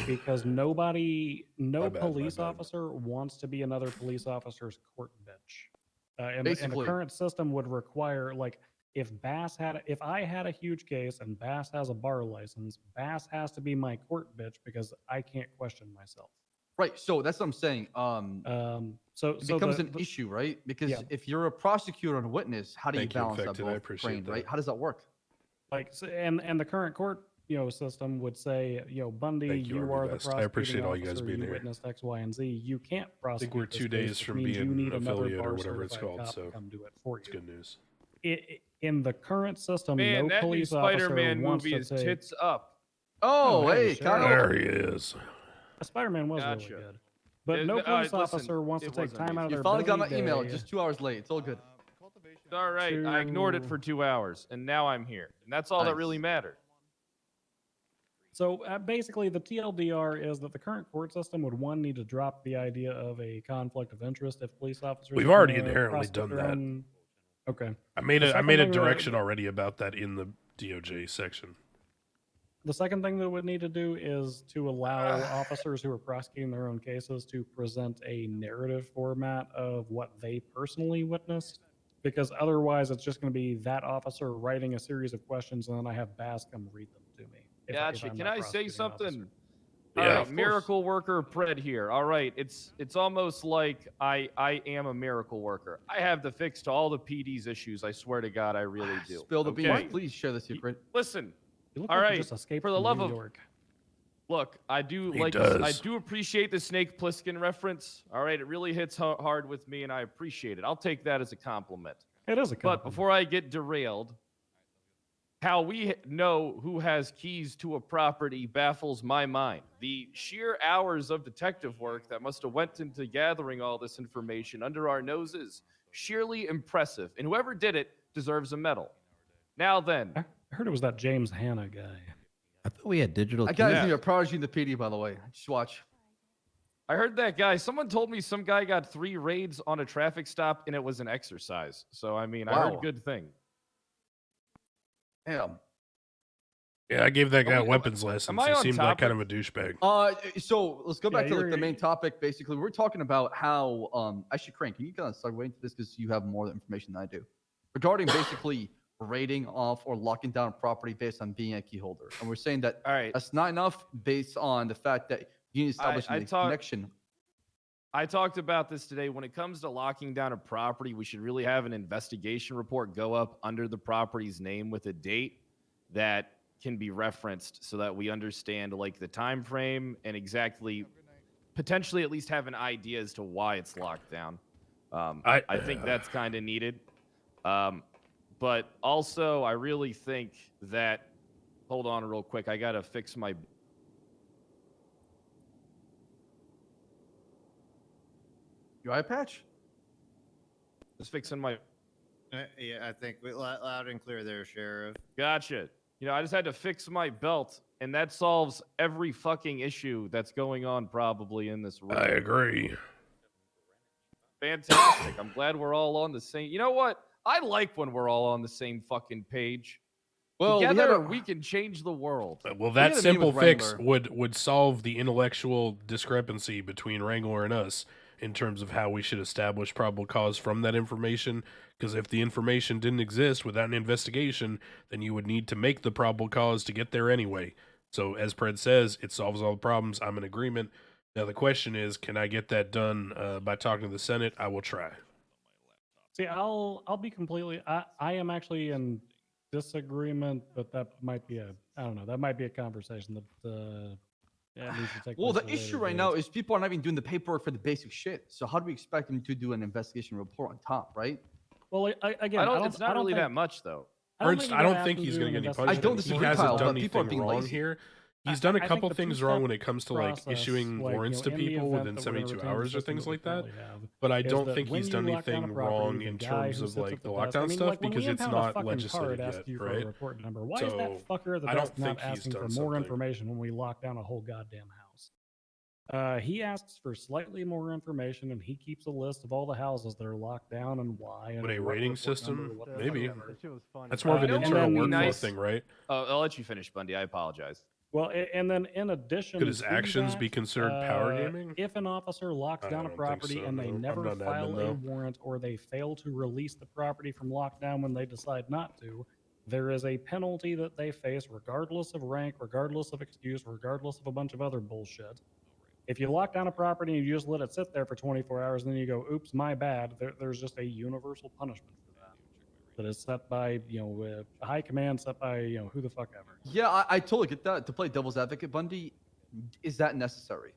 Because no My bad, my police bad. officer wants to be another police officer's court bitch. And the Basically. current system would require, like, if I had a huge case and Bass has a bar license, Bass has to be my court bitch because I can't question myself. Right. So that's what I'm saying. So It becomes the, an issue, right? Because yeah. if you're a prosecutor and a witness, how do Thank you you, balance that Infected. I both? appreciate Crane, that. right? How does that work? like and the current court system would say, Bundy, Thank you, you RB are the Best. I prosecuting appreciate all you guys officer, being you here. witnessed X, Y, and Z. You can't I prosecute. think we're this 2 case, days which from means you being need another affiliate or bar whatever it's certified called, cop to so come do it for it's you. good news. In the current system, Man, no that new police officer Spider-Man wants movie to is take. tits up. Oh, hey, hey, sure. Kyle. There he is. Spider-Man was Gotcha. really good, but no Listen, police officer wants to it take was time out of You their finally got my busy email day just 2 hours late. It's all good. It's all right. I ignored it to- for 2 hours, and now I'm here, and that's all that Nice. really mattered. So basically, the TLDR is that the current court system would need to drop the idea of a conflict of interest if police officers. We've are already gonna inherently prosecute done their that. own- Okay. I made The a second thing that- direction already about that in the DOJ section. The second thing that we need to do is to allow officers who are prosecuting their own cases to present a narrative format of what they personally witnessed, because otherwise it's just going to be that officer writing a series of questions and then I have Bass come read them to me. if Gotcha. I'm Can not I say prosecuting an something? officer. All Yeah, right, of course. miracle worker Pred here. All right, it's almost like I am a miracle worker. I have the fix to all the PD's issues. I swear to God, I really do. Spill the beans. Okay? Please share the secret. Listen, You look All like you right, just escaped for the from love New of- York. look, I do He like this, I does. do appreciate the Snake Plissken reference. All right, it really hits hard with me, and I appreciate it. I'll take that as a compliment. It is a But compliment. before I get derailed, how we know who has keys to a property baffles my mind. The sheer hours of detective work that must have went into gathering all this information under our noses, sheerly impressive. And whoever did it deserves a medal. Now then, I heard it was that James Hanna guy. I thought we had digital. That guy's Yeah. a prodigy in the PD, by the way. Just watch. I heard that guy. Someone told me some guy got 3 raids on a traffic stop and it was an exercise. So, I mean, I Wow. heard good thing. Damn. Yeah, I gave that guy Am I- weapons lessons. am I He on seemed like kind of topic? a douchebag. So let's go back Yeah, to like, the you're- main topic. Basically, we're talking about how actually, Crane, can you kind of segue into this because you have more information than I do regarding basically raiding off or locking down a property based on being a key holder, and we're saying that All right. that's not enough based on the fact that you need to establish I the talk- connection. I talked about this today. When it comes to locking down a property, we should really have an investigation report go up under the property's name with a date that can be referenced so that we understand like the time frame and exactly potentially at least have an idea as to why it's locked down. I think that's kind of needed. But also I really think that hold on real quick. I got to fix my Your eye patch? just fixing my Yeah, I think loud and clear there, Sheriff. Gotcha. You know, I just had to fix my belt, and that solves every fucking issue that's going on probably in this room. I agree. Fantastic. I'm glad we're all on the same. You know what? I like when we're all on the same fucking page. Well, Together, we can change the world. Well, We that had a meeting simple with fix Wrangler. would solve the intellectual discrepancy between Wrangler and us, in terms of how we should establish probable cause from that information. Because if the information didn't exist without an investigation, then you would need to make the probable cause to get there anyway. So as Pred says, it solves all the problems. I'm in agreement. Now the question is, can I get that done by talking to the Senate? I will try. See, I'll be completely. I am actually in disagreement, but that might be that might be a conversation that needs to take Well, place the at a issue later right date. now is people are not even doing the paperwork for the basic shit. So how do we expect them to do an investigation report on top, right? Well, again, I don't. It's not really that much though. Ernst, I don't think he's going to get any I punishment. don't He disagree, hasn't Kyle, done but people are anything being wrong lazy. here. He's done a think couple the things two-step wrong when it comes to like process, issuing like, warrants to in the people event within that we're gonna 72 retain the hours or system things we like that. currently have, But I is don't that think when he's you done lock down a anything property, wrong the in guy terms who of sits like at the desk- I lockdown mean, stuff like, when we because it's impound a not fucking legislated card, ask yet, you for a right? report number. Why is that So, fucker at the I don't desk not think he's asking for done more something. information when we lock down a whole goddamn house? He asks for slightly more information, and he keeps a list of all the houses that are locked down and why. And But a what rating report number, system, what the maybe. whatever. That's more of an and internal then- workflow nice- thing, right? I'll let you finish, Bundy. I apologize. Well, and then in addition, Could his to actions that, be considered power gaming? If an officer locks I down a don't think property so, and they no. I'm never not an admin, file a though. warrant or they fail to release the property from lockdown when they decide not to, there is a penalty that they face regardless of rank, regardless of excuse, regardless of a bunch of other bullshit. If you lock down a property and you just let it sit there for 24 hours and then you go, oops, my bad, there's just a universal punishment for that. That is set by, high command, set by, who the fuck ever. Yeah, I totally get that. To play devil's advocate, Bundy, is that necessary?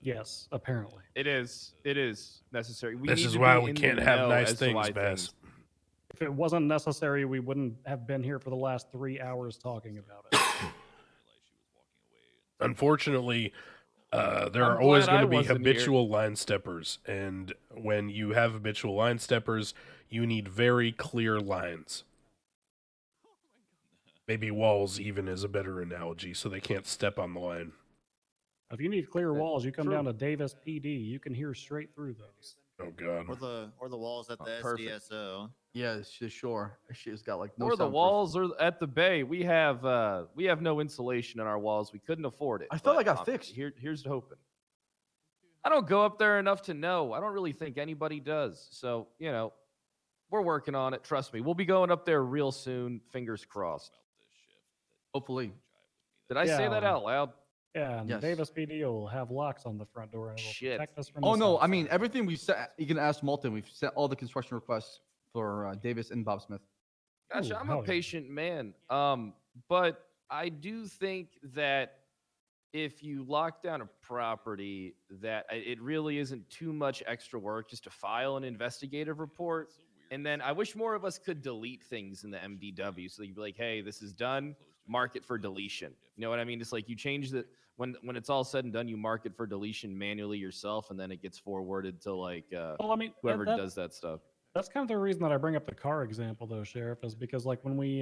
Yes, apparently. It is. It is necessary. We This need is to why be we in the can't have know nice as to things, why Bass. If it wasn't necessary, we wouldn't have been here for the last 3 hours talking about it. Unfortunately, there I'm are always glad I going to be wasn't here. habitual line steppers. And when you have habitual line steppers, you need very clear lines. Maybe walls even is a better analogy, so they can't step on the line. If you need clear walls, you come true. down to Davis PD. You can hear straight through those. Oh God. Or the walls at the perfect. SDSO. Yeah, sure. She's got like no Or the soundproof. walls or at the bay. We have no insulation in our walls. We couldn't afford it. I thought but, I got fixed. Here's hoping. I don't go up there enough to know. I don't really think anybody does. So, we're working on it. Trust me. We'll be going up there real soon. Fingers crossed. Hopefully. Did I say that Yeah. out loud? Yeah, and Yes. Davis PD will have locks on the front door and it will Shit. protect us from Oh the no, south I mean side. everything we've sent. You can ask Malton. We've sent all the construction requests for Davis and Bob Smith. Gotcha. Ooh, I'm hell a yeah. patient man. But I do think that if you lock down a property, that it really isn't too much extra work just to file an investigative report. And then I wish more of us could delete things in the MDW so you'd be like, hey, this is done, mark it for deletion. You know what I mean? It's like you change the when it's all said and done, you mark it for deletion manually yourself, and then it gets forwarded to like Well, I mean, whoever that- does that stuff. That's kind of the reason that I bring up the car example, though, Sheriff, is because like when we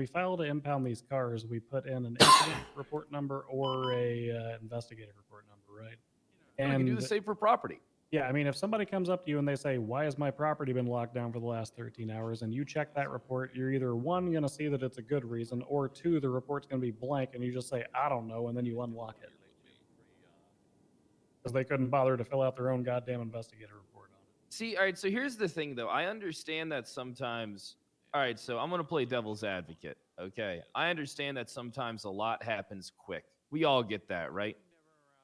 file to impound these cars, we put in an incident report number or a investigative report number, right? And we can do the same for property. Yeah, I mean, if somebody comes up to you and they say, "Why has my property been locked down for the last 13 hours?" and you check that report, you're either one going to see that it's a good reason, or two, the report's going to be blank, and you just say, "I don't know," and then you unlock it because they couldn't bother to fill out their own goddamn investigative report on it. See, all right, so here's the thing, though. I understand that sometimes. All right, so I'm going to play devil's advocate, okay? I understand that sometimes a lot happens quick. We all get that, right?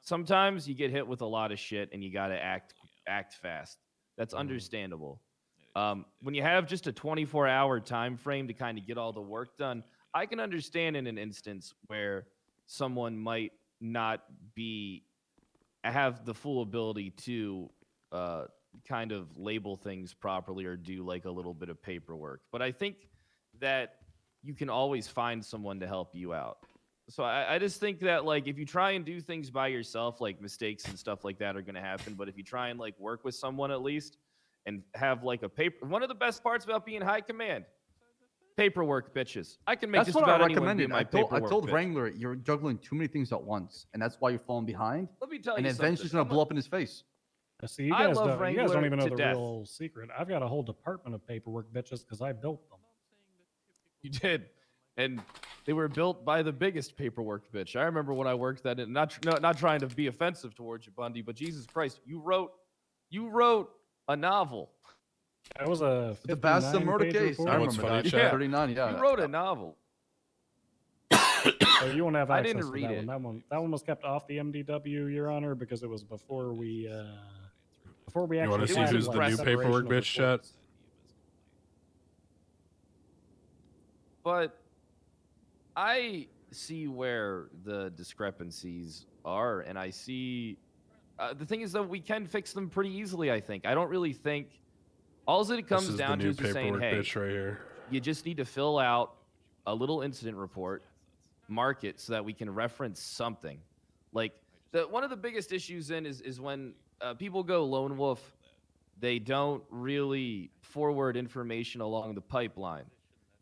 Sometimes you get hit with a lot of shit and you got to act fast. That's understandable. When you have just a 24-hour time frame to kind of get all the work done, I can understand in an instance where someone might not have the full ability to kind of label things properly or do like a little bit of paperwork. But I think that you can always find someone to help you out. So I just think that like if you try and do things by yourself, like mistakes and stuff like that are going to happen. But if you try and like work with someone at least and have like a paper, one of the best parts about being high command, paperwork, bitches. I can make That's just what I about anyone be recommended. my I paperwork told bitch. Wrangler, you're juggling too many things at once, and that's why you're falling behind. Let me tell And you eventually, something. it's gonna blow up in his face. See, you I guys, love don't, you guys Wrangler don't even know to the death. real secret. I've got a whole department of paperwork bitches because I built them. You did. and they were built by the biggest paperwork bitch. I remember when I worked that. Not trying to be offensive towards you, Bundy, but Jesus Christ, you wrote a novel. That was a The Bassam murder 59-page case. report. I You know what's remember funny, that. Chad? 39. Yeah. You wrote a novel. So you won't have I access didn't to read that it. one. That one was kept off the MDW, Your Honor, because it was before we actually. You want to see had, who's like, the new separation paperwork of bitch, chat? reports. But I see where the discrepancies are, and I see the thing is that we can fix them pretty easily. I think. I don't really think all that it This comes is the down to new is just saying, paperwork hey, bitch right here. you just need to fill out a little incident report, mark it so that we can reference something. Like one of the biggest issues is when people go lone wolf, they don't really forward information along the pipeline.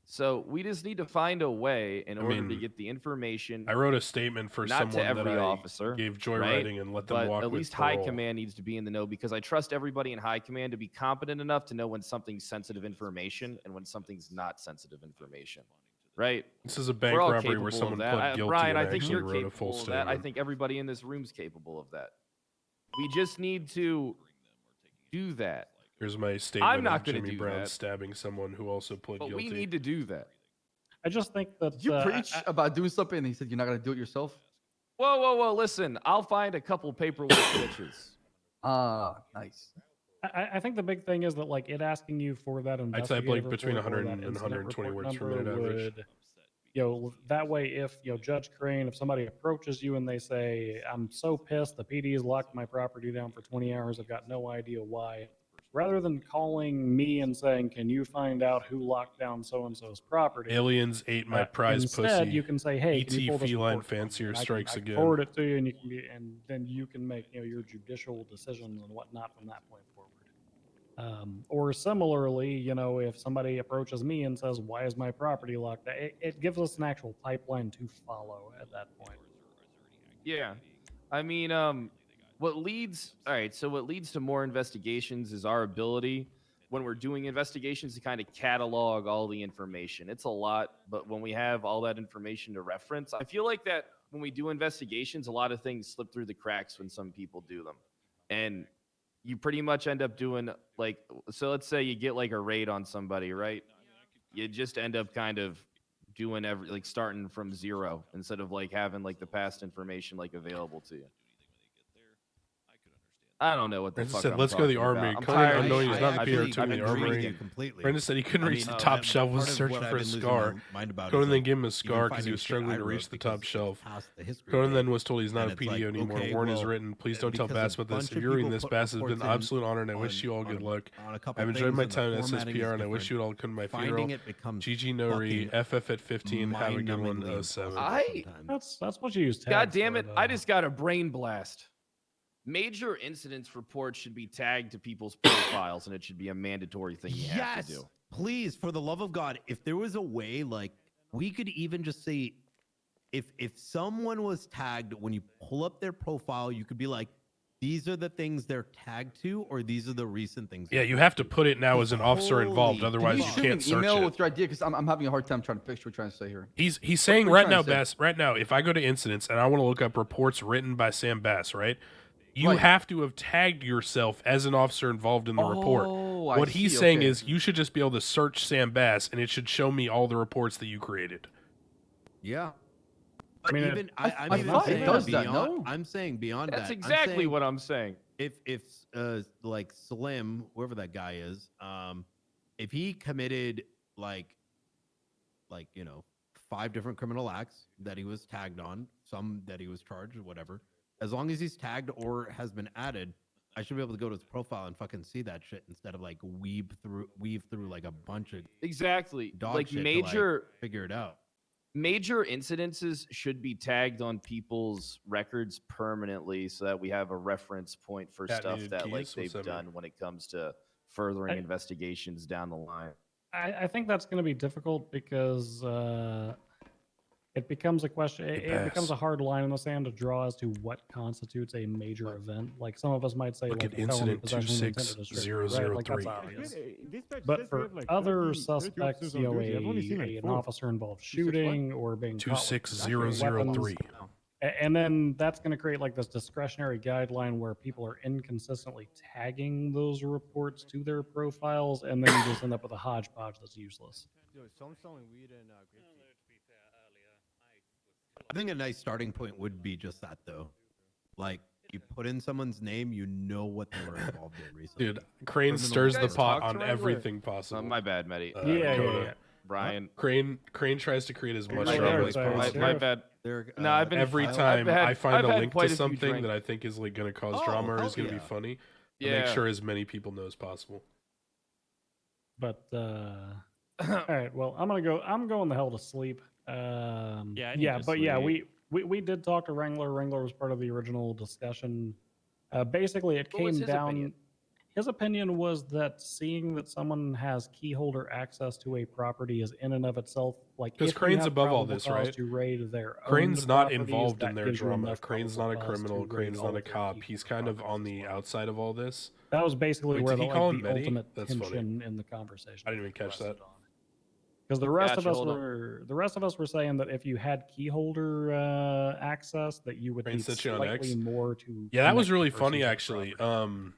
So we just need to find a way in order to get the information. I wrote a statement for not someone to every that I officer, gave right? joyriding and let them But walk at with least high parole. command needs to be in the know, because I trust everybody in high command to be competent enough to know when something's sensitive information and when something's not sensitive information, right? This is a bank We're all robbery capable where someone of that. pled guilty Brian, and I I think actually you're wrote a full capable of that. I statement. think everybody in this room's capable of that. We just need to do that. Here's my statement I'm not of going to Jimmy do Brown that, stabbing someone who also pled but guilty. we need to do that. I just think that Did you preach about doing something and he said you're not going to do it yourself? Whoa. Listen, I'll find a couple paperwork bitches. Nice. I think the big thing is that, like, it asking you for that I type like investigative between report or 100 that and incident 120 report words per number minute average. would, that way, if Judge Crane, if somebody approaches you and they say, "I'm so pissed, the PD has locked my property down for 20 hours. I've got no idea why," rather than calling me and saying, "Can you find out who locked down so and so's property?" Aliens ate my prize instead, pussy. you can say, "Hey, can you ET pull this feline report from me?" fancier And I strikes can again. forward it to you, and and then you can make your judicial decisions and whatnot from that point forward. Or similarly, if somebody approaches me and says, "Why is my property locked?" It gives us an actual pipeline to follow at that point. Yeah. I mean, what leads to more investigations is our ability when we're doing investigations to kind of catalog all the information. It's a lot, but when we have all that information to reference, I feel like that when we do investigations, a lot of things slip through the cracks when some people do them. And you pretty much end up doing so let's say you get like a raid on somebody, right? You just end up kind of doing starting from zero instead of like having like the past information like available to you. I don't know what the Brandon fuck said, I'm "Let's go to the talking armory." about. I'm Conan, tired. unknowing he's not I Peter, actually took him to the agree with armory. you completely. Brandon said he couldn't reach the no, top I- shelf, was part of searching what for I've a been losing scar. my mind about is, Conan then like, gave him a even scar because he finding was shit struggling I to wrote reach the top because shelf. past the history Conan date. then was told he's not And a it's PDO like, anymore. okay, Warrant is well, written. Please don't tell because a Bass about this. bunch If of you're reading people this, put Bass has been reports an in absolute honor, and I wish on- you all good on- luck. on a couple I've enjoyed things my and the time at formatting SSPR, is and I wish different. you all come to my Finding funeral. it becomes GG Nori, fucking FF at 15. Have a good one. mind-numbingly 07. impossible That's what you use. God tags damn for, it! though. I just got a brain blast. Major incidents reports should be tagged to people's profiles, and it should be a mandatory thing you have to do. Please, for the love of God, if there was a way, like, we could even just say, if someone was tagged, when you pull up their profile, you could be like, these are the things they're tagged to, or these are the recent things. Yeah, you have to put it now as an officer involved, otherwise you Can you can't shoot me an search email it. with your idea? Because I'm having a hard time trying to picture what you're trying to say here. He's saying what are right you now, trying to say? Bass, right now, if I go to incidents and I want to look up reports written by Sam Bass, right? You Right. have to have tagged yourself as an officer involved in the report. Oh, I What he's see, saying okay. is you should just be able to search Sam Bass and it should show me all the reports that you created. Yeah. I mean, even I'm I even thought it saying does that, beyond. no? I'm saying beyond That's that. exactly what I'm saying. If like Slim, whoever that guy is, if he committed like 5 different criminal acts that he was tagged on, some that he was charged or whatever, as long as he's tagged or has been added, I should be able to go to his profile and fucking see that shit instead of like weave through like a bunch of Exactly. dog Like shit to, major figure it out. major incidences should be tagged on people's records permanently so that we have a reference point for Cat stuff needed that keys? like What's they've up, man? done when it comes to furthering I- investigations down the line. I think that's going to be difficult because it becomes a question. It becomes pass. a hard line in the sand to draw as to what constitutes a major event. Like some of us might say, Look like at a felony incident possession with intent to distribute, right? Like that's 26003. obvious. But for other suspects, you know, an officer involved shooting or being caught with 26003. weapons, and then that's going to create like this discretionary guideline where people are inconsistently tagging those reports to their profiles, and then you just end up with a hodgepodge that's useless. I think a nice starting point would be just that, though. Like, you put in someone's name, you know what they were involved in recently. Dude, Crane Criminal stirs the records. pot talk to on Wrangler? everything possible. My bad, Medi. Dakota. Brian. Crane tries to create as much Right drama there, as sorry, possible. My bad. No, I've been Every I've time had- I find I've a had link quite to a few something drinks. that I think is like going to cause Oh, drama or hell is going to be yeah. funny, I Yeah. make sure as many people know as possible. But all right, well, I'm going the hell to sleep. I need Yeah, to but yeah, sleep. we did talk to Wrangler. Wrangler was part of the original discussion. Basically, it What was came his down. opinion? His opinion was that seeing that someone has key holder access to a property is in and of itself like Because if you Crane's have above all probable this, cause right? to raid their Crane's owned not properties, involved in that their gives you drama. enough Crane's not a probable cause to criminal. raid Crane's all not a of their cop. key He's holder kind of properties on as the well. outside of all this. That was basically Wait, where did the, he call like, him the Medi? ultimate That's funny. tension in the conversation. I didn't even catch that. Because the rest Gotcha, of us hold on. were saying that if you had key holder access, that you would Crane need set you on slightly X? more to. Yeah, that was connect the really person funny to the actually. property.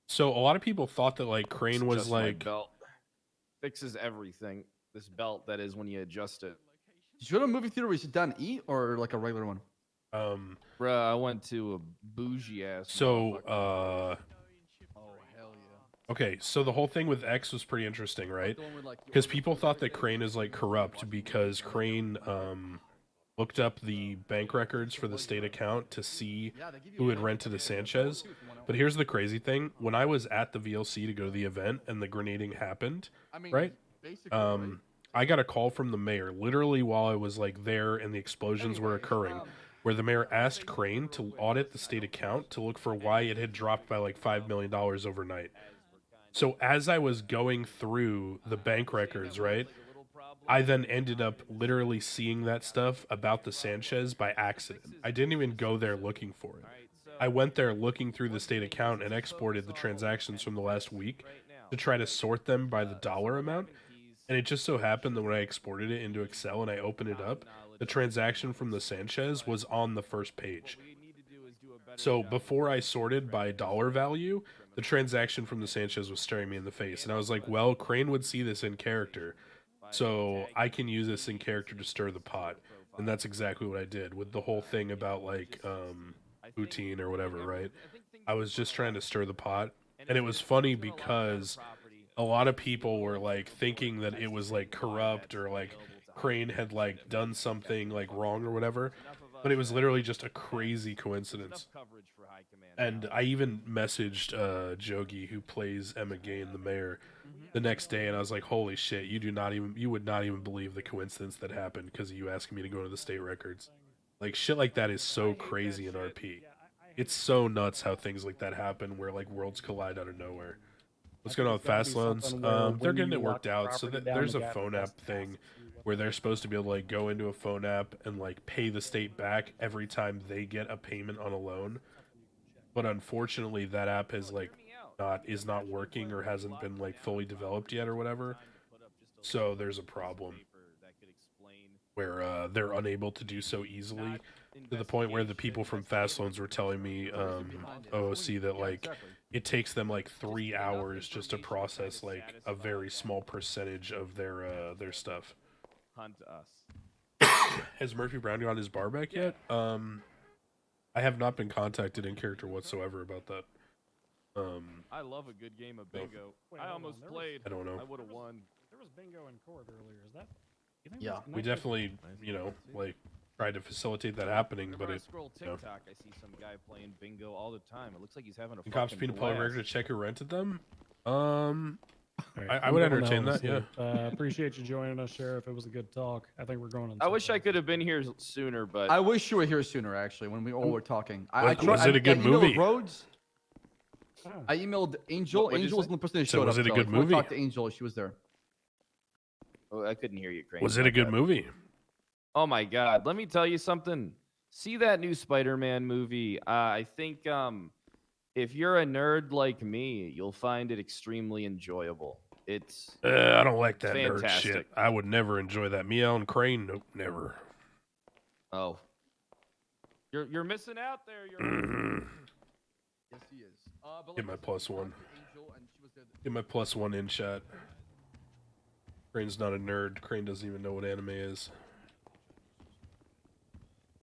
So a lot of people thought that like Crane was Adjust my like belt. Fixes everything. This belt that is when you adjust it. Did you go to a movie theater where you sit down and eat, or like a regular one? Bruh, I went to a bougie ass. so Oh hell yeah! okay, so the whole thing with X was pretty interesting, right? The one where, like, you Because order people food thought every that day, Crane is like corrupt because Crane looked up the bank records for the state account to see Yeah, they give you who a had link rented a and they tell Sanchez. you if you wanna But order. here's the crazy thing: when I was at the VLC to go to the event and the grenading happened, I mean, right? basically, right? I got a call from the mayor literally while I was like there and the explosions were occurring, where the mayor asked Crane to audit the state account to look for why it had dropped by like $5 million overnight. So as I was going through the bank records, right, I then ended up literally seeing that stuff about the Sanchez by accident. I didn't even go there looking for it. I went there looking through the state account and exported the transactions from the last week to try to sort them by the dollar amount. And it just so happened that when I exported it into Excel and I opened it up, the transaction from the Sanchez was on the first page. So before I sorted by dollar value, the transaction from the Sanchez was staring me in the face. And I was like, well, Crane would see this in character. So I can use this in character to stir the pot. And that's exactly what I did with the whole thing about like poutine or whatever, right? I was just trying to stir the pot. And it was funny because a lot of people were like thinking that it was like corrupt or like Crane had like done something like wrong or whatever. But it was literally just a crazy coincidence. And I even messaged Jogi, who plays Emma Gain, the mayor, the next day, and I was like, "Holy shit! You would not even believe the coincidence that happened because of you asking me to go to the state records. Like shit like that is so crazy in RP. It's so nuts how things like that happen, where like worlds collide out of nowhere." What's going on with fast loans? They're getting it worked out. So there's a phone app thing where they're supposed to be able to like go into a phone app and like pay the state back every time they get a payment on a loan. But unfortunately, that app is like is not working or hasn't been like fully developed yet or whatever. So there's a problem where they're unable to do so easily, to the point where the people from Fast Loans were telling me, OOC, that like it takes them like 3 hours just to process like a very small percentage of their stuff. Hunt us. Has Murphy Brown got his bar back yet? I have not been contacted in character whatsoever about that. I love a good game of bingo. I almost played. I don't know. I would have won. There was bingo in court earlier. Is that? you think Yeah. that's We connected? definitely, like tried to facilitate that happening, Whenever but I it. scroll you know. TikTok, I see some guy playing bingo all the time. It looks like he's having a The cops fucking being a public blast. record to check who rented them. All right, I I'm would going entertain home that, yeah. asleep. Appreciate you joining us, Sheriff. It was a good talk. I think we're going on. I wish I could have been here sooner, but I wish you were here sooner. Actually, when we all were talking, I Was it a good emailed movie? Rhodes. Oh. I emailed Angel. What'd you Angel was say? the person that So showed was up. it a so good if you wanna movie? Talk to Angel. She was there. oh, I couldn't hear you, Crane. Was it My a good bad. movie? Oh my God! Let me tell you something. See that new Spider-Man movie? I think if you're a nerd like me, you'll find it extremely enjoyable. It's I don't like that nerd fantastic. shit. I would never enjoy that. Meow and Crane, nope, never. Oh, you're missing out there. You're Yes, he is. But Get like my I said, plus we one. talked to Angel, and she was there. Get my +1 in shot. Crane's not a nerd. Crane doesn't even know what anime is.